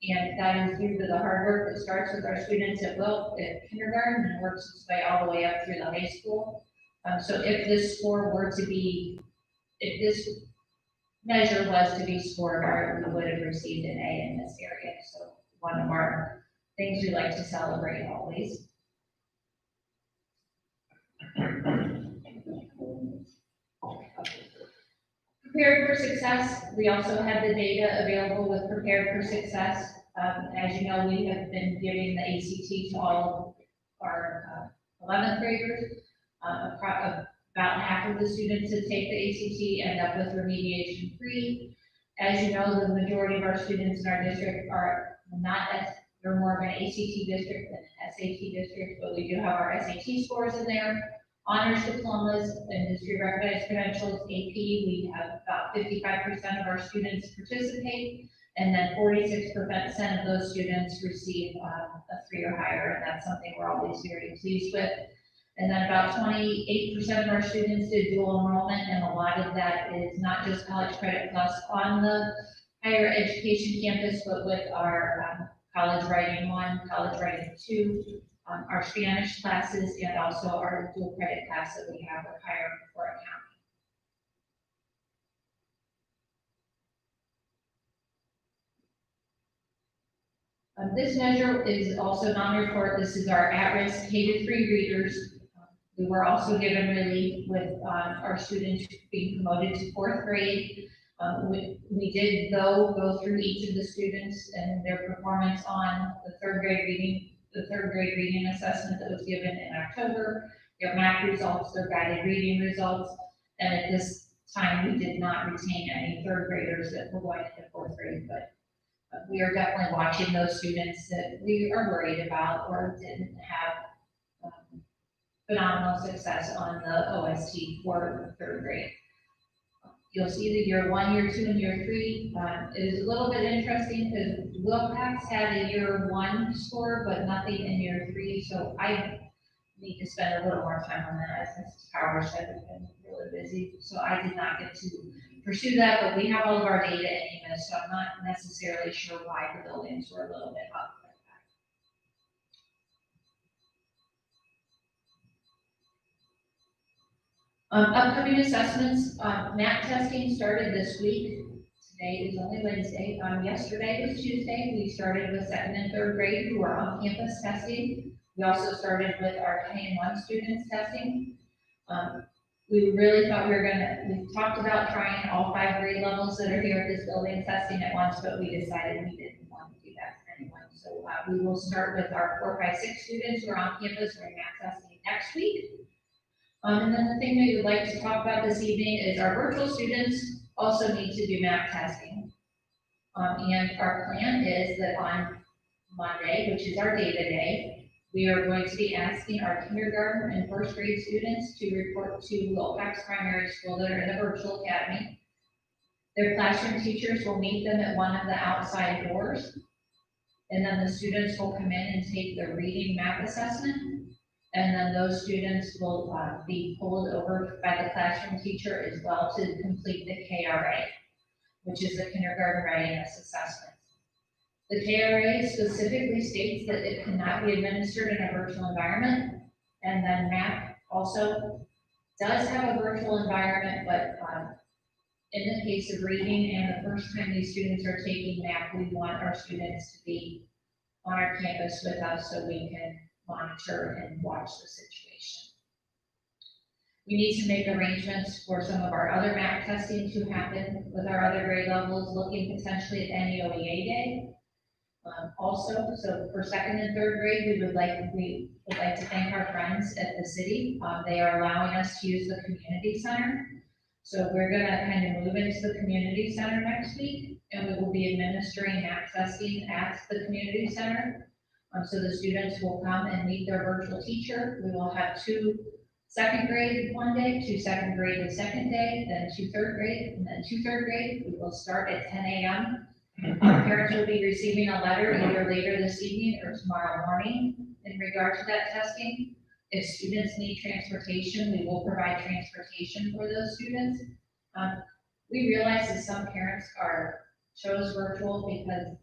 And that is due to the hard work that starts with our students at kindergarten and works its way all the way up through the high school. So if this score were to be, if this measure was to be scored higher, we would have received an A in this area. So one of our things we like to celebrate always. Prepared for Success, we also have the data available with Prepared for Success. As you know, we have been giving the ACT to all of our 11th graders. About half of the students that take the ACT end up with remediation free. As you know, the majority of our students in our district are not they're more of an ACT district than an SAT district, but we do have our SAT scores in there. Honors diplomas, industry recognized credentials, AP, we have about 55% of our students participate, and then 46% of those students receive a 3 or higher, and that's something we're always very pleased with. And then about 28% of our students did dual enrollment, and a lot of that is not just College Credit Plus on the higher education campus, but with our College Writing 1, College Writing 2, our Spanish classes, and also our dual credit class that we have with higher for accounting. This measure is also non-report. This is our at-risk K-3 readers. We were also given relief with our students being promoted to 4th grade. We did go through each of the students and their performance on the third grade reading assessment that was given in October, their math results, their guided reading results, and at this time we did not retain any 3rd graders that were going into 4th grade, but we are definitely watching those students that we are worried about or didn't have phenomenal success on the OST for 3rd grade. You'll see the year 1, year 2, and year 3. It is a little bit interesting because Wilcox had a year 1 score, but nothing in year 3. So I need to spend a little more time on that, as Mrs. Powers said, we've been really busy. So I did not get to pursue that, but we have all of our data anyway, so I'm not necessarily sure why the buildings were a little bit up. Upcoming assessments, MAP testing started this week. Today is only Wednesday. Yesterday was Tuesday. We started with second and third grade who are on campus testing. We also started with our K-1 students testing. We really thought we talked about trying all 5 grade levels that are here at this building testing at once, but we decided we didn't want to do that for anyone. So we will start with our 4, 5, 6 students who are on campus doing math testing next week. And then the thing we would like to talk about this evening is our virtual students also need to do math testing. And our plan is that on Monday, which is our data day, we are going to be asking our kindergarten and first grade students to report to Wilcox Primary School that are in the virtual academy. Their classroom teachers will meet them at one of the outside doors. And then the students will come in and take the reading math assessment. And then those students will be pulled over by the classroom teacher as well to complete the KRA, which is the Kindergarten Readiness Assessment. The KRA specifically states that it cannot be administered in a virtual environment, and then math also does have a virtual environment, but in the case of reading and the first time these students are taking math, we want our students to be on our campus with us so we can monitor and watch the situation. We need to make arrangements for some of our other math testing to happen with our other grade levels, looking potentially at NEOEA Day. Also, so for second and third grade, we would like to thank our friends at the city. They are allowing us to use the community center. So we're gonna kind of move into the community center next week, and we will be administering math testing at the community center. So the students will come and meet their virtual teacher. We will have 2 second grade one day, 2 second grade the second day, then 2 third grade, and then 2 third grade. We will start at 10 a.m. Parents will be receiving a letter either later this evening or tomorrow morning in regard to that testing. If students need transportation, we will provide transportation for those students. We realize that some parents chose virtual because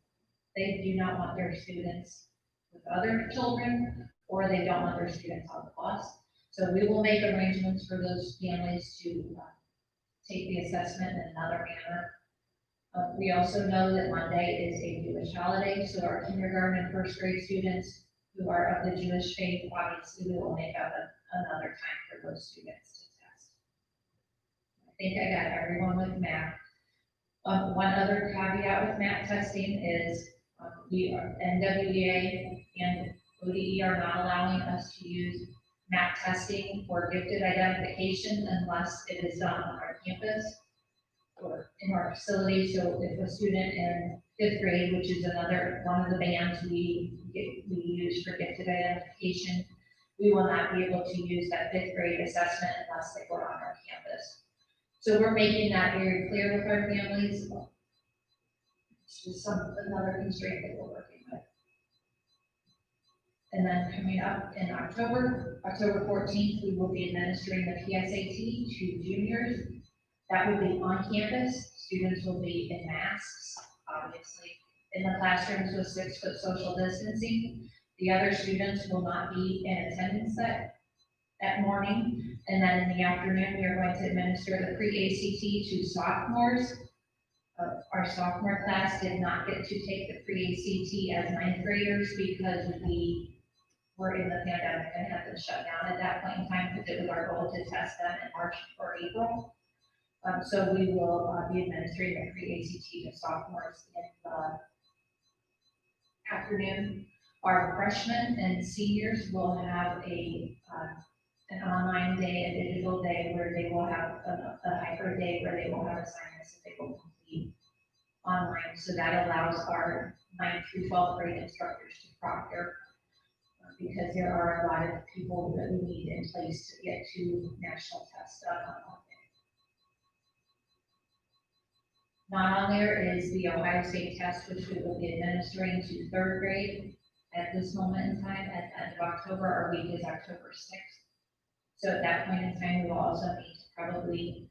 they do not want their students with other children, or they don't want their students on the bus. So we will make arrangements for those families to take the assessment in another manner. We also know that Monday is a Jewish holiday, so our kindergarten and first grade students who are of the Jewish faith, obviously we will make up another time for those students to test. I think I got everyone with math. One other caveat with math testing is NWEA and ODE are not allowing us to use math testing for gifted identification unless it is done on our campus or in our facility. So if a student in 5th grade, which is another one of the bands we use for gifted identification, we will not be able to use that 5th grade assessment unless they go on our campus. So we're making that very clear with our families. It's just another constraint that we're working with. And then coming up in October 14th, we will be administering the PSAT to juniors. That will be on campus. Students will be in masks, obviously, in the classrooms with 6-foot social distancing. The other students will not be in attendance that morning. And then in the afternoon, we are going to administer the pre-ACT to sophomores. Our sophomore class did not get to take the pre-ACT as 9th graders because we were in the pandemic and had to shut down at that point in time because it was our goal to test them in March or April. So we will be administering the pre-ACT to sophomores in the afternoon. Our freshmen and seniors will have an online day, a digital day, where they will have a hybrid day where they will have assignments that they will complete online. So that allows our 9th through 12th grade instructors to proctor because there are a lot of people that we need in place to get to national tests done on one day. Not on there is the Ohio State test, which we will be administering to 3rd grade at this moment in time. At the end of October, our week is October 6th. So at that point in time, we will also need to probably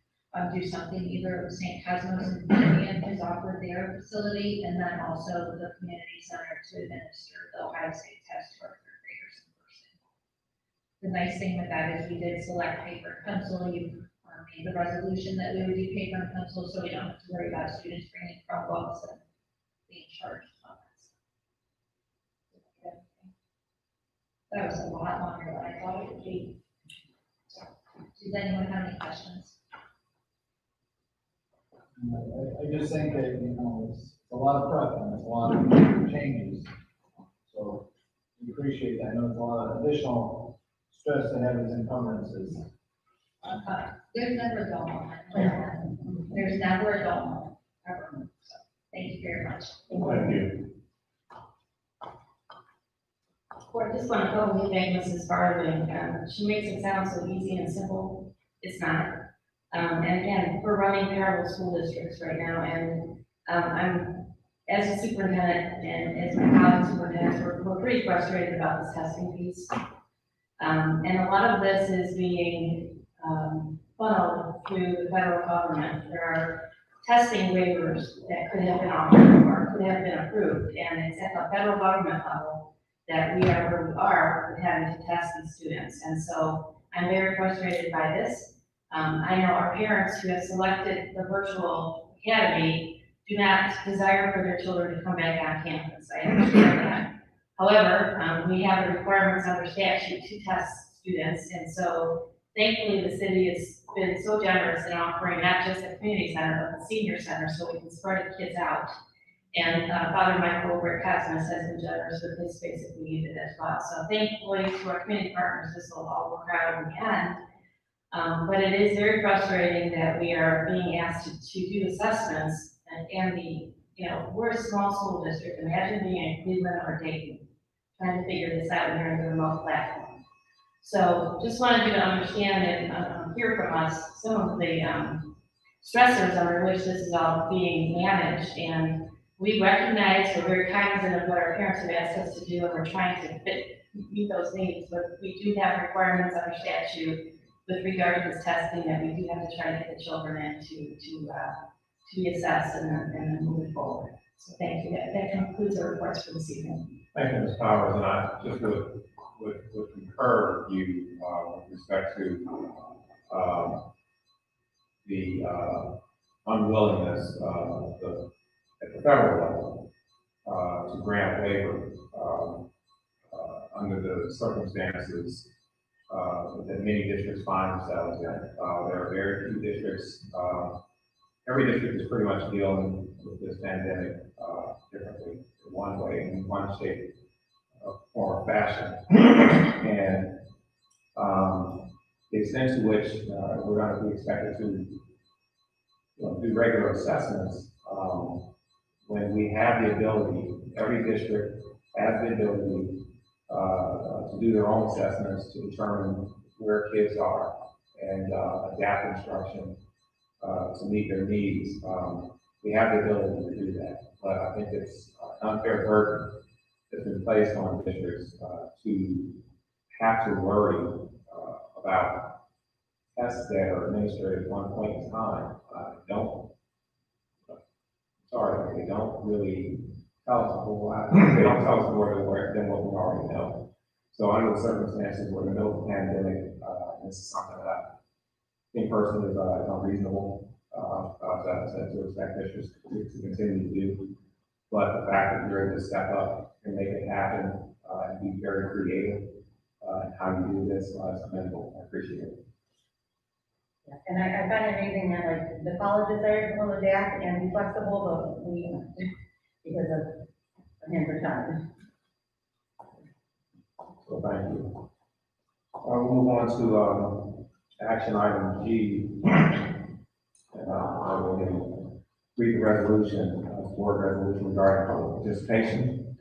do something, either St. Cosmos and Vivian has offered their facility, and then also the community center to administer the Ohio State test to our 3rd graders in person. The nice thing with that is we did select paper and pencil. You made the resolution that we would do paper and pencil, so we don't have to worry about students bringing Chromebooks and being charged on that. That was a lot longer than I thought it would be. So, does anyone have any questions? I just think that, it's a lot of prep and it's a lot of changes. So we appreciate that. I know it's a lot of additional stress to have these encumbrances. There's never a dull moment. There's never a dull moment, ever. So, thank you very much. Thank you. Well, I just want to go and thank Mrs. Farthing. She makes it sound so easy and simple. It's not. And again, we're running parallel school districts right now, and I'm, as a superintendent and as my colleague superintendents, we're pretty frustrated about this testing piece. And a lot of this is being funneled through the federal government. There are testing waivers that could have been offered or could have been approved, and it's at the federal government level that we are where we are with having to test these students. And so I'm very frustrated by this. I know our parents who have selected the virtual academy do not desire for their children to come back on campus. I understand that. However, we have the requirements under statute to test students, and so thankfully the city has been so generous in offering not just the community center, but the senior center, so we can spread the kids out. And Father Michael over at Cosmos has been generous with his space if we need it as well. So thankfully to our community partners, this will all work out in the end. But it is very frustrating that we are being asked to do assessments and we're a small school district. Imagine being in Cleveland or Dayton, trying to figure this out here in the remote platform. So just wanted you to understand and hear from us some of the stressors under which this is all being managed. And we recognize, we're very cognizant of what our parents have asked us to do, and we're trying to meet those needs. But we do have requirements under statute with regard to this testing that we do have to try to get the children in to be assessed and then moving forward. So thank you. That concludes our reports for this evening. Thank you, Ms. Powers, and I just would concur with you with respect to the unwillingness at the federal level to grant waiver under the circumstances that many districts find themselves in. There are very few districts. Every district is pretty much dealing with this pandemic differently, one way, in one shape or fashion. And the extent to which we're going to be expected to do regular assessments when we have the ability, every district has the ability to do their own assessments to determine where kids are and adapt instruction to meet their needs. We have the ability to do that, but I think it's an unfair burden that's been placed on districts to have to worry about tests that are administered at one point in time. They don't really tell us a whole lot. They don't tell us more than what we already know. So under the circumstances, we're in the middle of the pandemic, this is something that I think personally is unreasonable to expect districts to continue to do. But the fact that you're able to step up and make it happen and be very creative in how you do this is commendable. I appreciate it. Yeah, and I find it amazing that like the colleges are able to adapt and be flexible, but we, because of hands are tied. So thank you. We'll move on to action item G. And I will read the resolution, board resolution regarding public participation.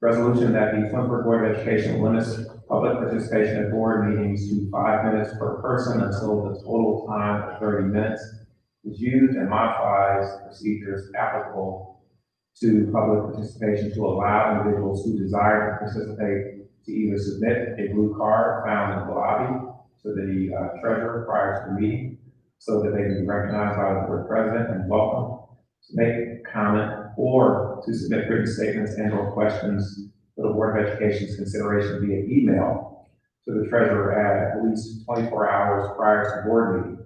Resolution that the Twinsburg Board of Education limits public participation at board meetings to 5 minutes per person until the total time of 30 minutes is used, and modifies procedures applicable to public participation to allow individuals who desire to participate to either submit a blue card found in the lobby to the treasurer prior to the meeting, so that they can be recognized by the board president and welcome, to make a comment, or to submit written statements and or questions for the Board of Education's consideration via email to the treasurer at least 24 hours prior to board meeting.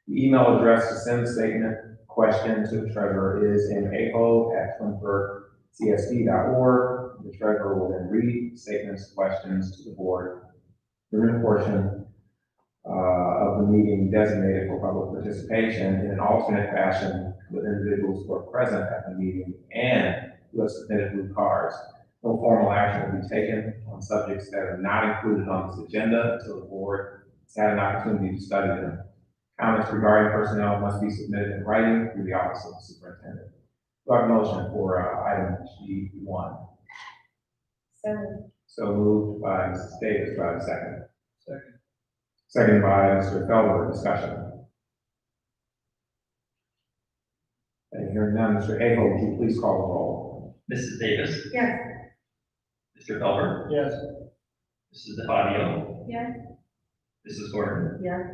The email address to send the statement question to the treasurer is info@twinsburgcsd.org. The treasurer will then read statements, questions to the board during the portion of the meeting designated for public participation in an alternate fashion with individuals who are present at the meeting and who have submitted blue cards. No formal action will be taken on subjects that are not included on this agenda until the board has had an opportunity to study them. Comments regarding personnel must be submitted in writing through the office of the superintendent. Do I have a motion for item G1? So moved by Mrs. Davis. Do I have a second? Second. Second by Mr. Felber. Discussion. And hearing none, Mr. Aho, would you please call the roll? Mrs. Davis, Yes. Mr. Felber, Yes. Mrs. DeFabio, Yes. Mrs. Gordon, Yes.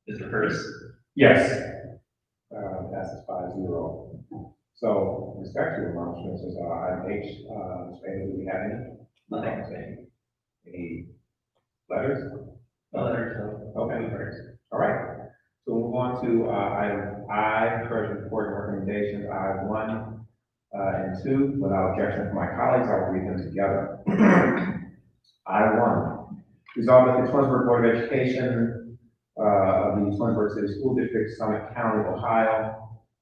Mr. Curtis. Yes. Passes 5-0. So, with respect to announcements, is item H, Mr. Aho, do we have any? Nothing. Any letters? Okay. All right. So we'll move on to item I, treasury report and recommendations, I1 and 2. Without objection from my colleagues, I will read them together. I1, resolved that the Twinsburg Board of Education of the Twinsburg City School District, Summit County, Ohio,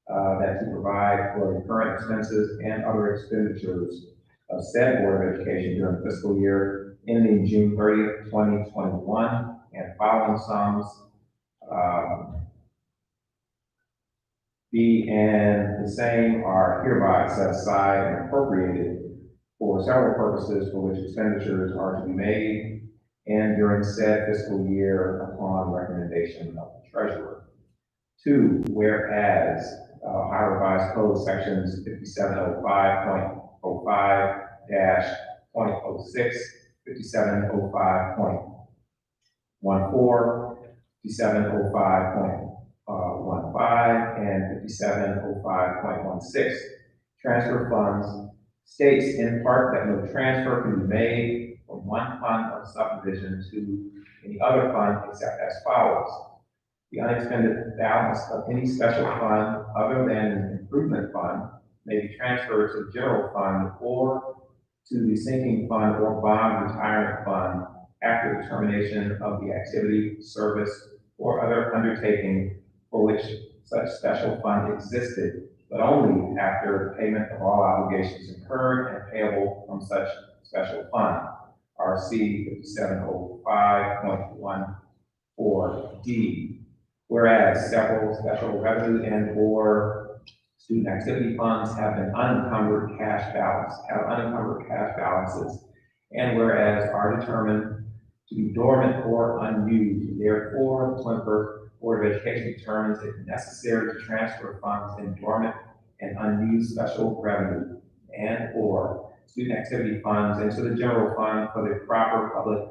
that to provide for the current expenses and other expenditures of said Board of Education during the fiscal year ending June 30th, 2021, and following sums be and the same are hereby set aside and appropriated for several purposes for which expenditures are to be made and during said fiscal year upon recommendation of the treasurer. 2, whereas Ohio Revised Code sections 5705.05-.06, 5705.14, 5705.15, and 5705.16 transfer funds states in part that no transfer can be made from one fund of subdivision to any other fund except as follows. The unexpended balance of any special fund other than an improvement fund may be transferred to the general fund or to the sinking fund or bond retirement fund after the termination of the activity, service, or other undertaking for which such special fund existed, but only after payment of all obligations incurred and payable from such special fund. RC 5705.14D. Whereas several special revenue and/or student activity funds have unencumbered cash balances, and whereas are determined to be dormant or unused, therefore the Twinsburg Board of Education determines it necessary to transfer funds in dormant and unused special revenue and/or student activity funds into the general fund for the proper public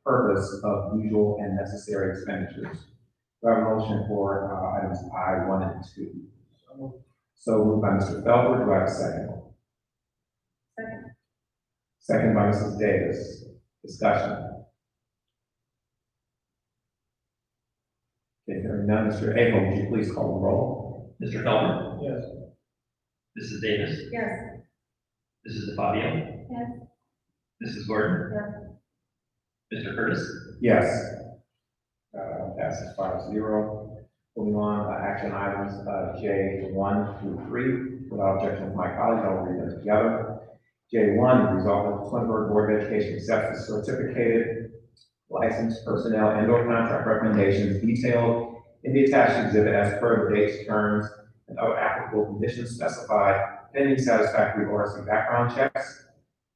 purpose of usual and necessary expenditures. Do I have a motion for items I1 and 2? So moved by Mr. Felber. Do I have a second? Second. Second by Mrs. Davis. Discussion. Okay, hearing none, Mr. Aho, would you please call the roll? Mr. Felber, Yes. Mrs. Davis, Yes. Mrs. DeFabio, Yes. Mrs. Gordon, Yes. Mr. Curtis. Yes. Passes 5-0. Moving on, action items J1 through 3. Without objection from my colleagues, I will read them together. J1, resolved that the Twinsburg Board of Education accepts the certificated licensed personnel and/or contract recommendations detailed in the attached exhibit as per the dates, terms, and other applicable conditions specified pending satisfactory ORC background checks.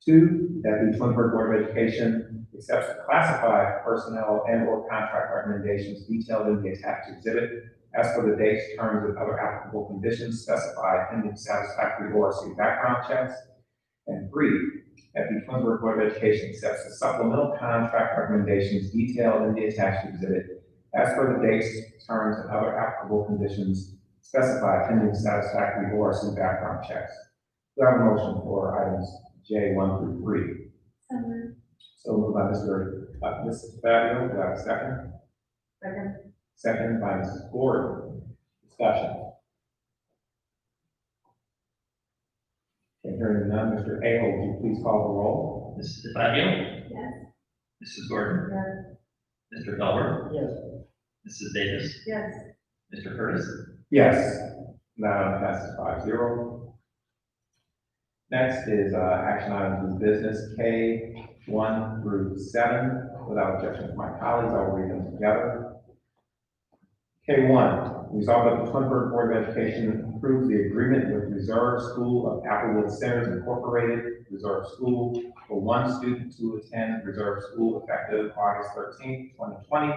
2, that the Twinsburg Board of Education accepts the classified personnel and/or contract recommendations detailed in the attached exhibit as per the dates, terms, and other applicable conditions specified pending satisfactory ORC background checks. And 3, that the Twinsburg Board of Education accepts the supplemental contract recommendations detailed in the attached exhibit as per the dates, terms, and other applicable conditions specified pending satisfactory ORC background checks. Do I have a motion for items J1 through 3? So moved by Mrs. Fabio. Do I have a second? Second. seconded by Mrs. Gordon. Discussion. Okay, hearing none, Mr. Aho, would you please call the roll? Mrs. DeFazio? Yes. Mrs. Gordon? Mr. Felber? Yes. Mrs. Davis? Yes. Mr. Curtis? Yes. That passes 5-0. Next is action items of business K1 through 7. Without objection from my colleagues, I will read them together. K1, resolved that the Twinsburg Board of Education approves the agreement with Reserve School of Applewood Centers Incorporated, Reserve School, for one student to attend Reserve School effective August 13th, 2020,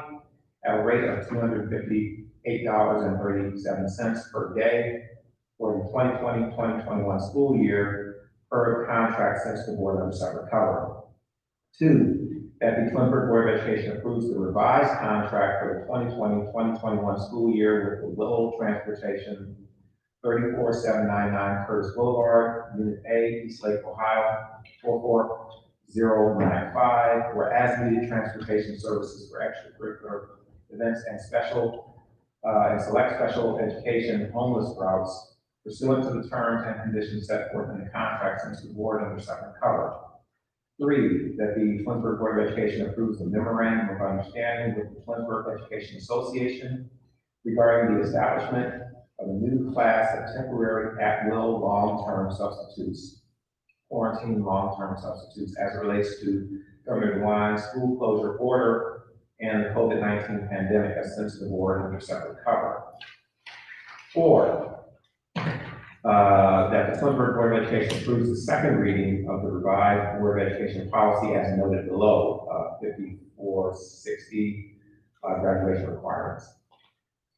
at a rate of $258.37 per day for the 2020-2021 school year per contract since the board under separate cover. 2, that the Twinsburg Board of Education approves the revised contract for the 2020-2021 school year with the Willow Transportation, 34799 Curtis Boulevard, Unit A, East Lake, Ohio, 44095, for as-needed transportation services for extracurricular events and select special education homeless routes pursuant to the terms and conditions set forth in the contract since the board under separate cover. 3, that the Twinsburg Board of Education approves the memorandum of understanding with the Twinsburg Education Association regarding the establishment of a new class of temporary at-will long-term substitutes, quarantine long-term substitutes, as it relates to Governor DeWine's school closure order and the COVID-19 pandemic as since the board under separate cover. 4, that the Twinsburg Board of Education approves the second reading of the revised Board of Education policy as noted below, 5460, graduation requirements.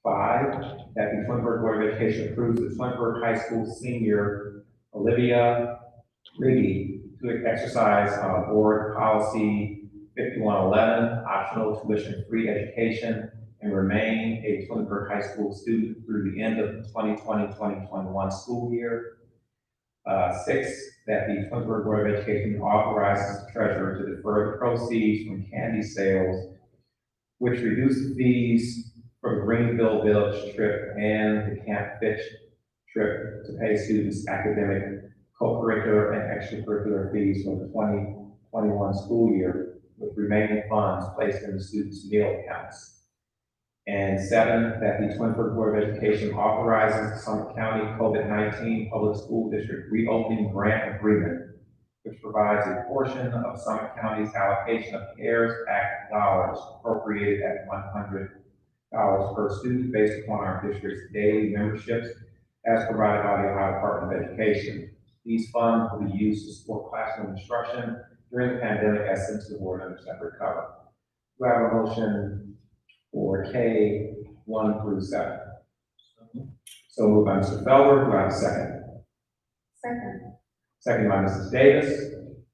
5, that the Twinsburg Board of Education approves the Twinsburg High School senior Olivia Riggy to exercise board policy 5111, optional tuition-free education, and remain a Twinsburg High School student through the end of the 2020-2021 school year. 6, that the Twinsburg Board of Education authorizes the treasurer to defer the proceeds from candy sales, which reduce the fees for the Greenville Village trip and the Camp Fitch trip to pay students academic, co-curricular, and extracurricular fees for the 2021 school year, with remaining funds placed in the students' meal accounts. And 7, that the Twinsburg Board of Education authorizes the Summit County COVID-19 Public School District Reopening Grant Agreement, which provides a portion of Summit County's allocation of CARES Act dollars appropriated at $100 per student based upon our district's daily memberships as provided by the Ohio Department of Education. These funds will be used to support classroom instruction during the pandemic as since the board under separate cover. Do I have a motion for K1 through 7? So moved by Mr. Felber. Do I have a second? Second. Second by Mrs. Davis.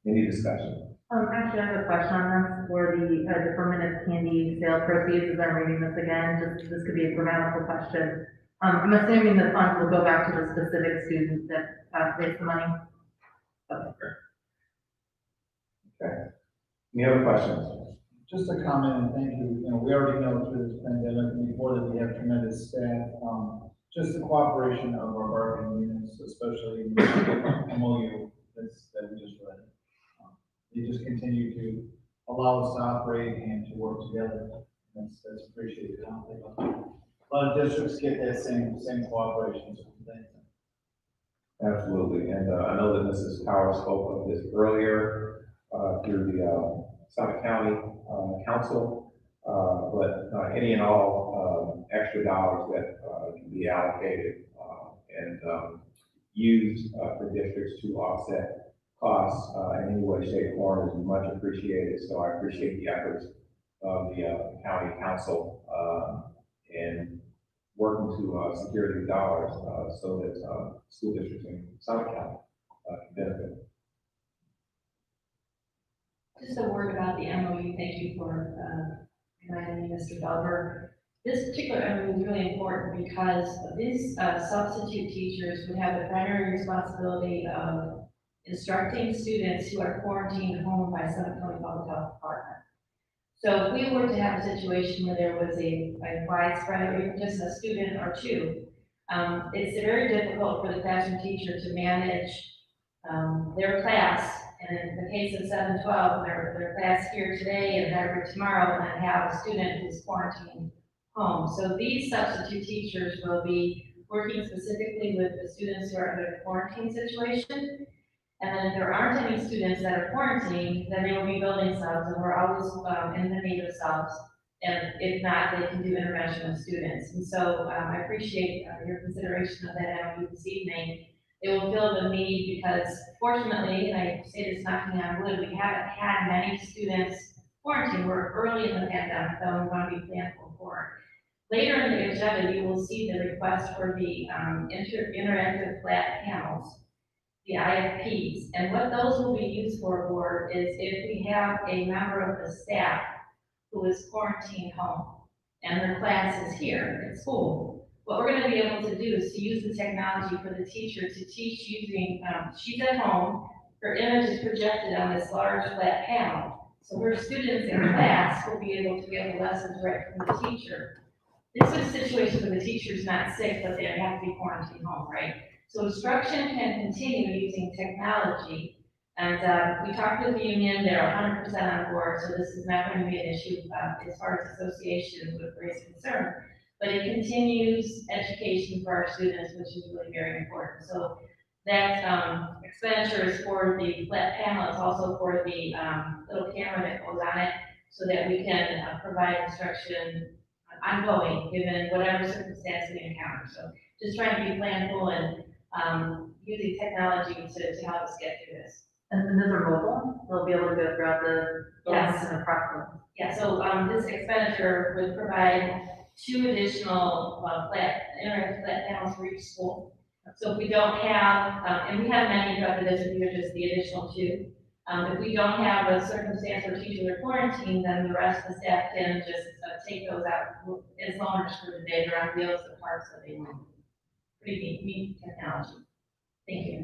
Any discussion? Actually, I have a question on this for the deferment of candy sale proceeds, as I'm reading this again, this could be a grammatical question. I'm assuming the funds will go back to the specific student that raised the money. Okay. Any other questions? Just a comment and thank you. You know, we already know through this pandemic and before that we have tremendous staff. Just the cooperation of our bargaining units, especially in the MOU that we just read. They just continue to allow us to operate and to work together. That's appreciated. I don't think a lot of districts get that same cooperation. So thank you. Absolutely. And I know that Mrs. Powers spoke of this earlier through the Summit County Council, but any and all extra dollars that can be allocated and used for districts to offset costs in any way, shape, or form is much appreciated. So I appreciate the efforts of the county council in working to secure these dollars so that school districts in Summit County can benefit. Just a word about the MOU. Thank you for reminding me, Mr. Felber. This particular MOU is really important because these substitute teachers would have the primary responsibility of instructing students who are quarantined home by Summit County Public Health Department. So if we were to have a situation where there was a widespread, or even just a student or two, it's very difficult for the classroom teacher to manage their class. And in the case of 712, their class here today and better tomorrow, and then have a student who's quarantined home. So these substitute teachers will be working specifically with the students who are in a quarantine situation. And then if there aren't any students that are quarantined, then they will be building subs, and we're always in the need of subs. And if not, they can do intervention with students. And so I appreciate your consideration of that MOU this evening. It will fill the need because fortunately, and I say this knocking on wood, we haven't had many students quarantined. We're early in the pandemic, though we want to be planful for it. Later in the agenda, you will see the request for the interactive flat panels, the IFPs, and what those will be used for is if we have a member of the staff who is quarantined home and their class is here at school, what we're gonna be able to do is to use the technology for the teacher to teach using, she's at home, her image is projected on this large flat panel, so her students in class will be able to get the lessons right from the teacher. This is a situation where the teacher's not sick, but they have to be quarantined home, right? So instruction can continue using technology. And we talked with the union, they're 100% on board, so this is not going to be an issue as far as association with raise concern. But it continues education for our students, which is really very important. So that expenditure is for the flat panel, it's also for the little camera that goes on it, so that we can provide instruction ongoing, given whatever circumstance we encounter. So just trying to be planful and using technology to help us get through this. And those are mobile, they'll be able to go throughout the Yes. and across them. Yeah, so this expenditure would provide 2 additional interactive flat panels for each school. So if we don't have, and we have many throughout the district, these are just the additional 2. If we don't have a circumstance where teachers are quarantined, then the rest of the staff can just take those out as long as for the day. They're on wheels, the parks, so they move. Pretty neat technology. Thank you.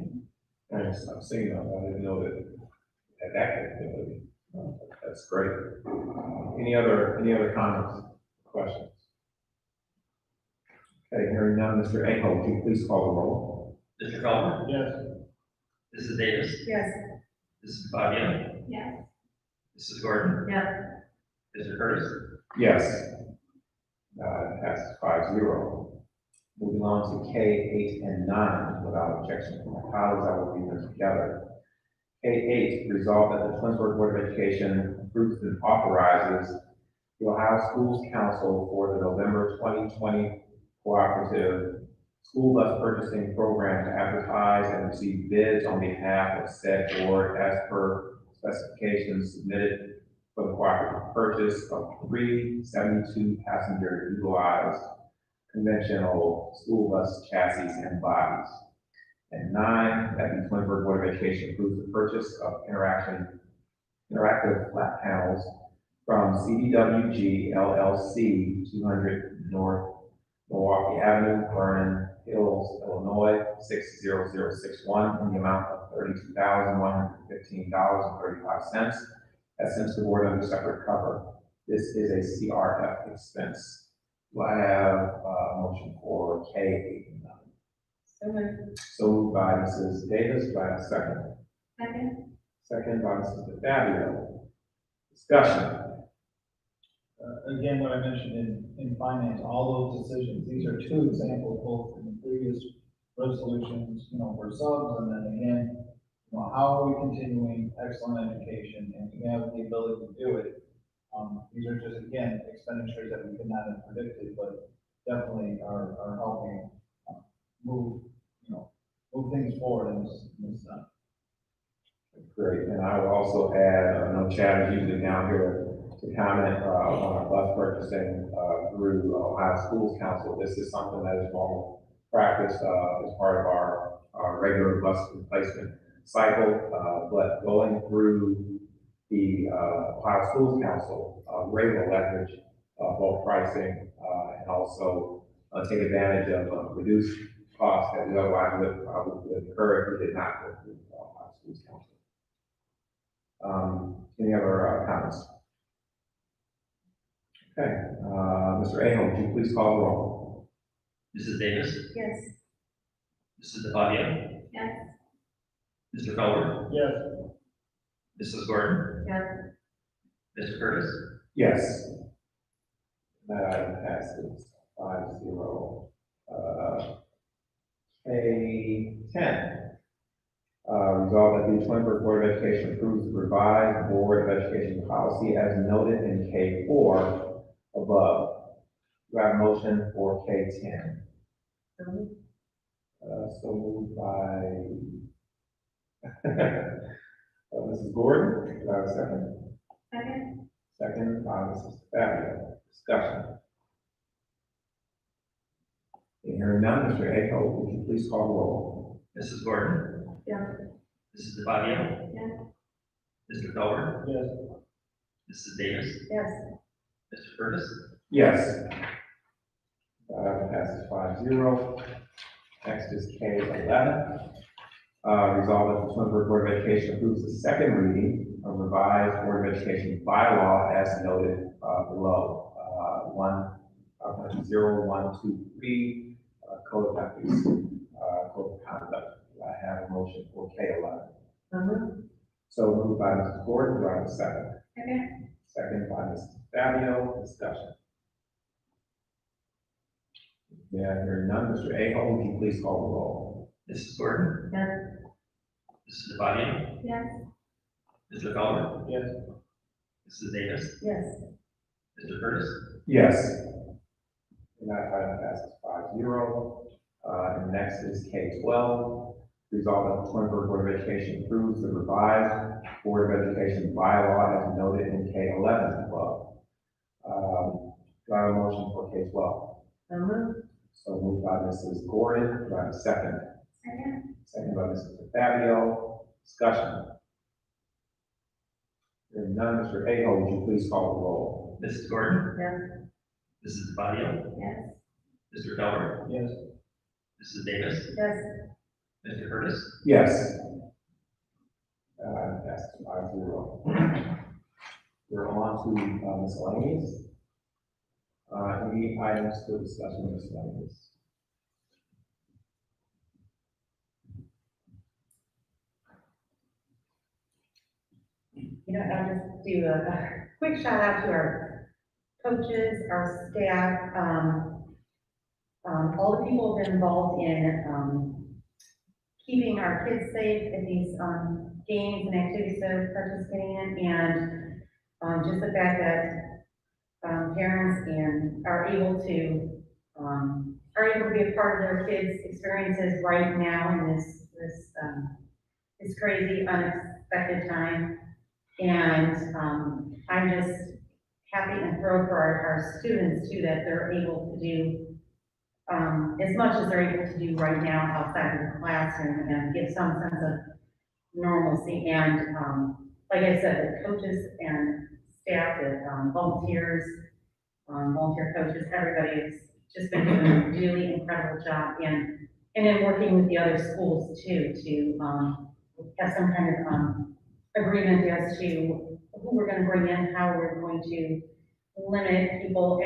Thanks, I'm seeing that, I didn't know that capability. That's great. Any other comments, questions? Okay, hearing none, Mr. Aho, would you please call the roll? Mr. Feldman? Yes. Mrs. Davis? Yes. Mrs. Fabio? Yes. Mrs. Gordon? Yeah, Mr. Curtis? Yes. It passes 5-0. Moving on to K, 8, and 9, without objection from my colleagues, I will read them together. K8, resolved that the Twinsburg Board of Education approves and authorizes the Ohio Schools Council for the November 2020 Cooperative School Bus Purchasing Program to advertise and receive bids on behalf of said board as per specifications submitted for the cooperative purchase of 3 72-passenger utilized conventional school bus chassis and bodies. And 9, that the Twinsburg Board of Education approves the purchase of interactive flat panels from CDWG LLC, 200 North Milwaukee Avenue, Vernon Hills, Illinois, 60061, in the amount of $32,115.35, as sent to the board under separate cover. This is a CRF expense. Do I have a motion for K, 8, and 9? So moved. So moved by Mrs. Davis, do I have a second? Second. Second by Mrs. DeFabio. Discussion. Again, what I mentioned in finance, all those decisions, these are 2 examples, both in the previous resolutions, for subs, and then again, how are we continuing excellent education, and we have the ability to do it. These are just, again, expenditures that we could not have predicted, but definitely are helping move things forward in this Great, and I will also add, I know Chad is usually down here to comment on our bus purchasing through Ohio Schools Council. This is something that is normal practice as part of our regular bus replacement cycle, but going through the Ohio Schools Council, we're able to leverage both pricing and also take advantage of reduced costs that we otherwise would probably incur if we did not go through Ohio Schools Council. Any other comments? Okay, Mr. Aho, would you please call the roll? Mrs. Davis, Yes. Mrs. DeFabio, Yes. Mr. Feller, Yes. Mrs. Gordon, Yes. Mr. Curtis, Yes. That item passes 5-0. K10. Resolved that the Twinsburg Board of Education approves the revised Board of Education policy as noted in K4 above. Do I have a motion for K10? So moved by Mrs. Gordon. Do I have a second? Second. Second by Mrs. Fabio. Discussion. Hearing none, Mr. Aho, would you please call the roll? Mrs. Gordon, Yes. Mrs. DeFabio, Yes. Mr. Feller, Yes. Mrs. Davis, Yes. Mr. Curtis, Yes. That item passes 5-0. Next is K11. Resolved that the Twinsburg Board of Education approves the second reading of revised Board of Education bylaw as noted below. 0123, Code of Ethics, Code of Conduct. Do I have a motion for K11? So moved by Mrs. Gordon. Do I have a second? Second. Second by Mrs. Fabio. Discussion. Yeah, hearing none, Mr. Aho, would you please call the roll? Mrs. Gordon, Yes. Mrs. DeFabio, Yes. Mr. Feller, Yes. Mrs. Davis, Yes. Mr. Curtis, Yes. And that item passes 5-0. And next is K12. Resolved that the Twinsburg Board of Education approves the revised Board of Education bylaw as noted in K11 above. Do I have a motion for K12? So moved by Mrs. Gordon. Do I have a second? Second. Second by Mrs. Fabio. Discussion. Hearing none, Mr. Aho, would you please call the roll? Mrs. Gordon, Yes. Mrs. DeFabio, Yes. Mr. Feller, Yes. Mrs. Davis, Yes. Mr. Curtis, Yes. Passes 5-0. We're on to miscellaneous. Any items to discuss in miscellaneous? I'll just do a quick shout out to our coaches, our staff, all the people who've been involved in, keeping our kids safe at these, games and activities that are participating in, and, just the fact that, parents are able to be a part of their kids' experiences right now in this crazy, unexpected time. And, I'm just happy and thrilled for our students too, that they're able to do, as much as they're able to do right now outside of the classroom and give some sense of normalcy. And, like I said, the coaches and staff, the volunteers, volunteer coaches, everybody has just been doing a really incredible job. And then working with the other schools too, to, have some kind of, agreement as to who we're going to bring in, how we're going to limit people.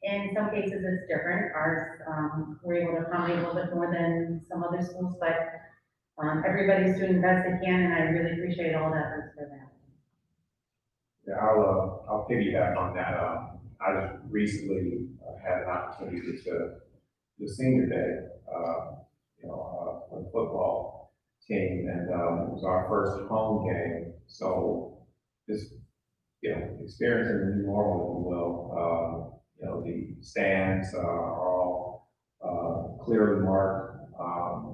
In some cases, it's different. Ours, we're able to accommodate a little bit more than some other schools, but everybody's doing the best they can, and I really appreciate all the efforts for that. Yeah, I'll piggyback on that. I just recently had an opportunity to the senior day, for the football team, and it was our first home game. So just, experiencing the new normal, if you will. The stands are all clearly marked.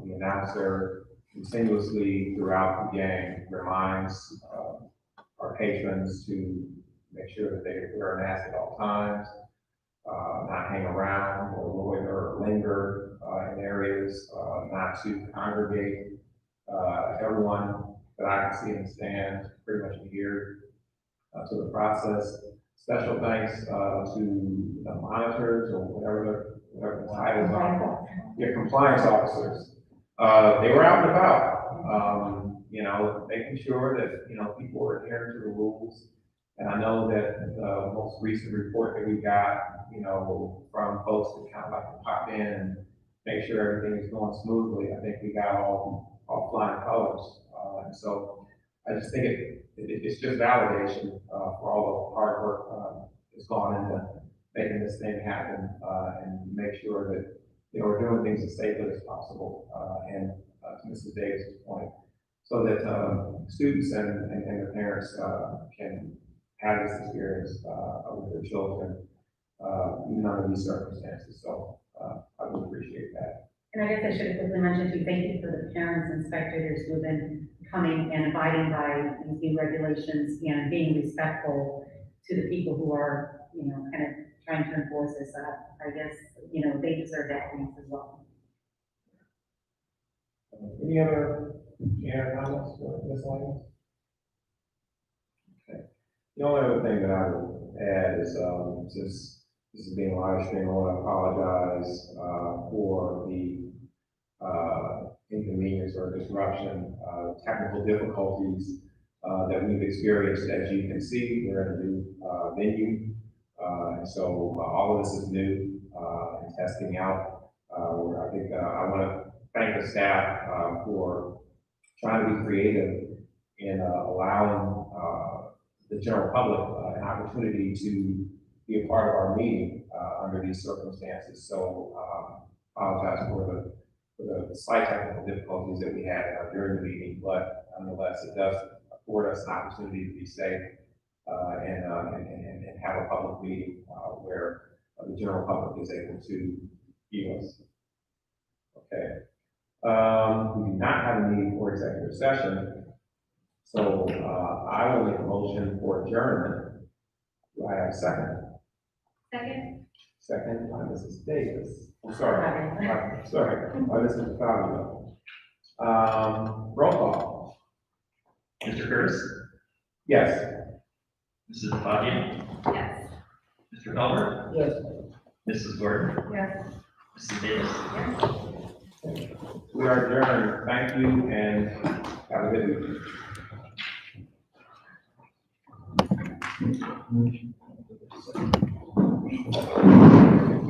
The announcer continuously throughout the game reminds our patrons to make sure that they wear a mask at all times, not hang around or loiter or linger in areas, not to congregate. Everyone that I can see in the stands pretty much adhered to the process. Special thanks to the monitors or whatever the titles are. Your compliance officers. They were out and about, making sure that, people were adhering to the rules. And I know that the most recent report that we got, from folks that kind of like to pop in and make sure everything is going smoothly, I think we got all flying colors. And so I just think it's just validation, for all the hard work, that's gone into making this thing happen, and make sure that, we're doing things as safely as possible, and, to Mrs. Davis's point, so that, students and their parents, can have this experience, with their children, even under these circumstances. So, I would appreciate that. And I guess I should have quickly mentioned too, thank you for the parents and spectators who have been coming and abiding by these new regulations and being respectful to the people who are, kind of trying to enforce this. I guess, they deserve that thanks as well. Any other comments for Ms. Williams? Okay. The only other thing that I would add is, since this is being live streamed, I want to apologize, for the, inconvenience or disruption, technical difficulties, that we've experienced. As you can see, we're in a new, venue. And so all of this is new, and testing out. I think, I want to thank the staff, for trying to be creative in, allowing, the general public, an opportunity to be a part of our meeting, under these circumstances. So, apologize for the slight technical difficulties that we had, during the meeting, but nonetheless, it does afford us an opportunity to be safe, and have a public meeting, where the general public is able to view us. Okay. We do not have a need for executive session, so, I will make a motion for adjournment. Do I have a second? Second? Second by Mrs. Davis. I'm sorry. Sorry, by Mrs. Fabio. Roll call. Mr. Curtis, Yes. Mrs. Fabia, Yes. Mr. Felber, Yes. Mrs. Gordon, Yes. Mrs. Davis. We are adjourned. Thank you and have a good evening.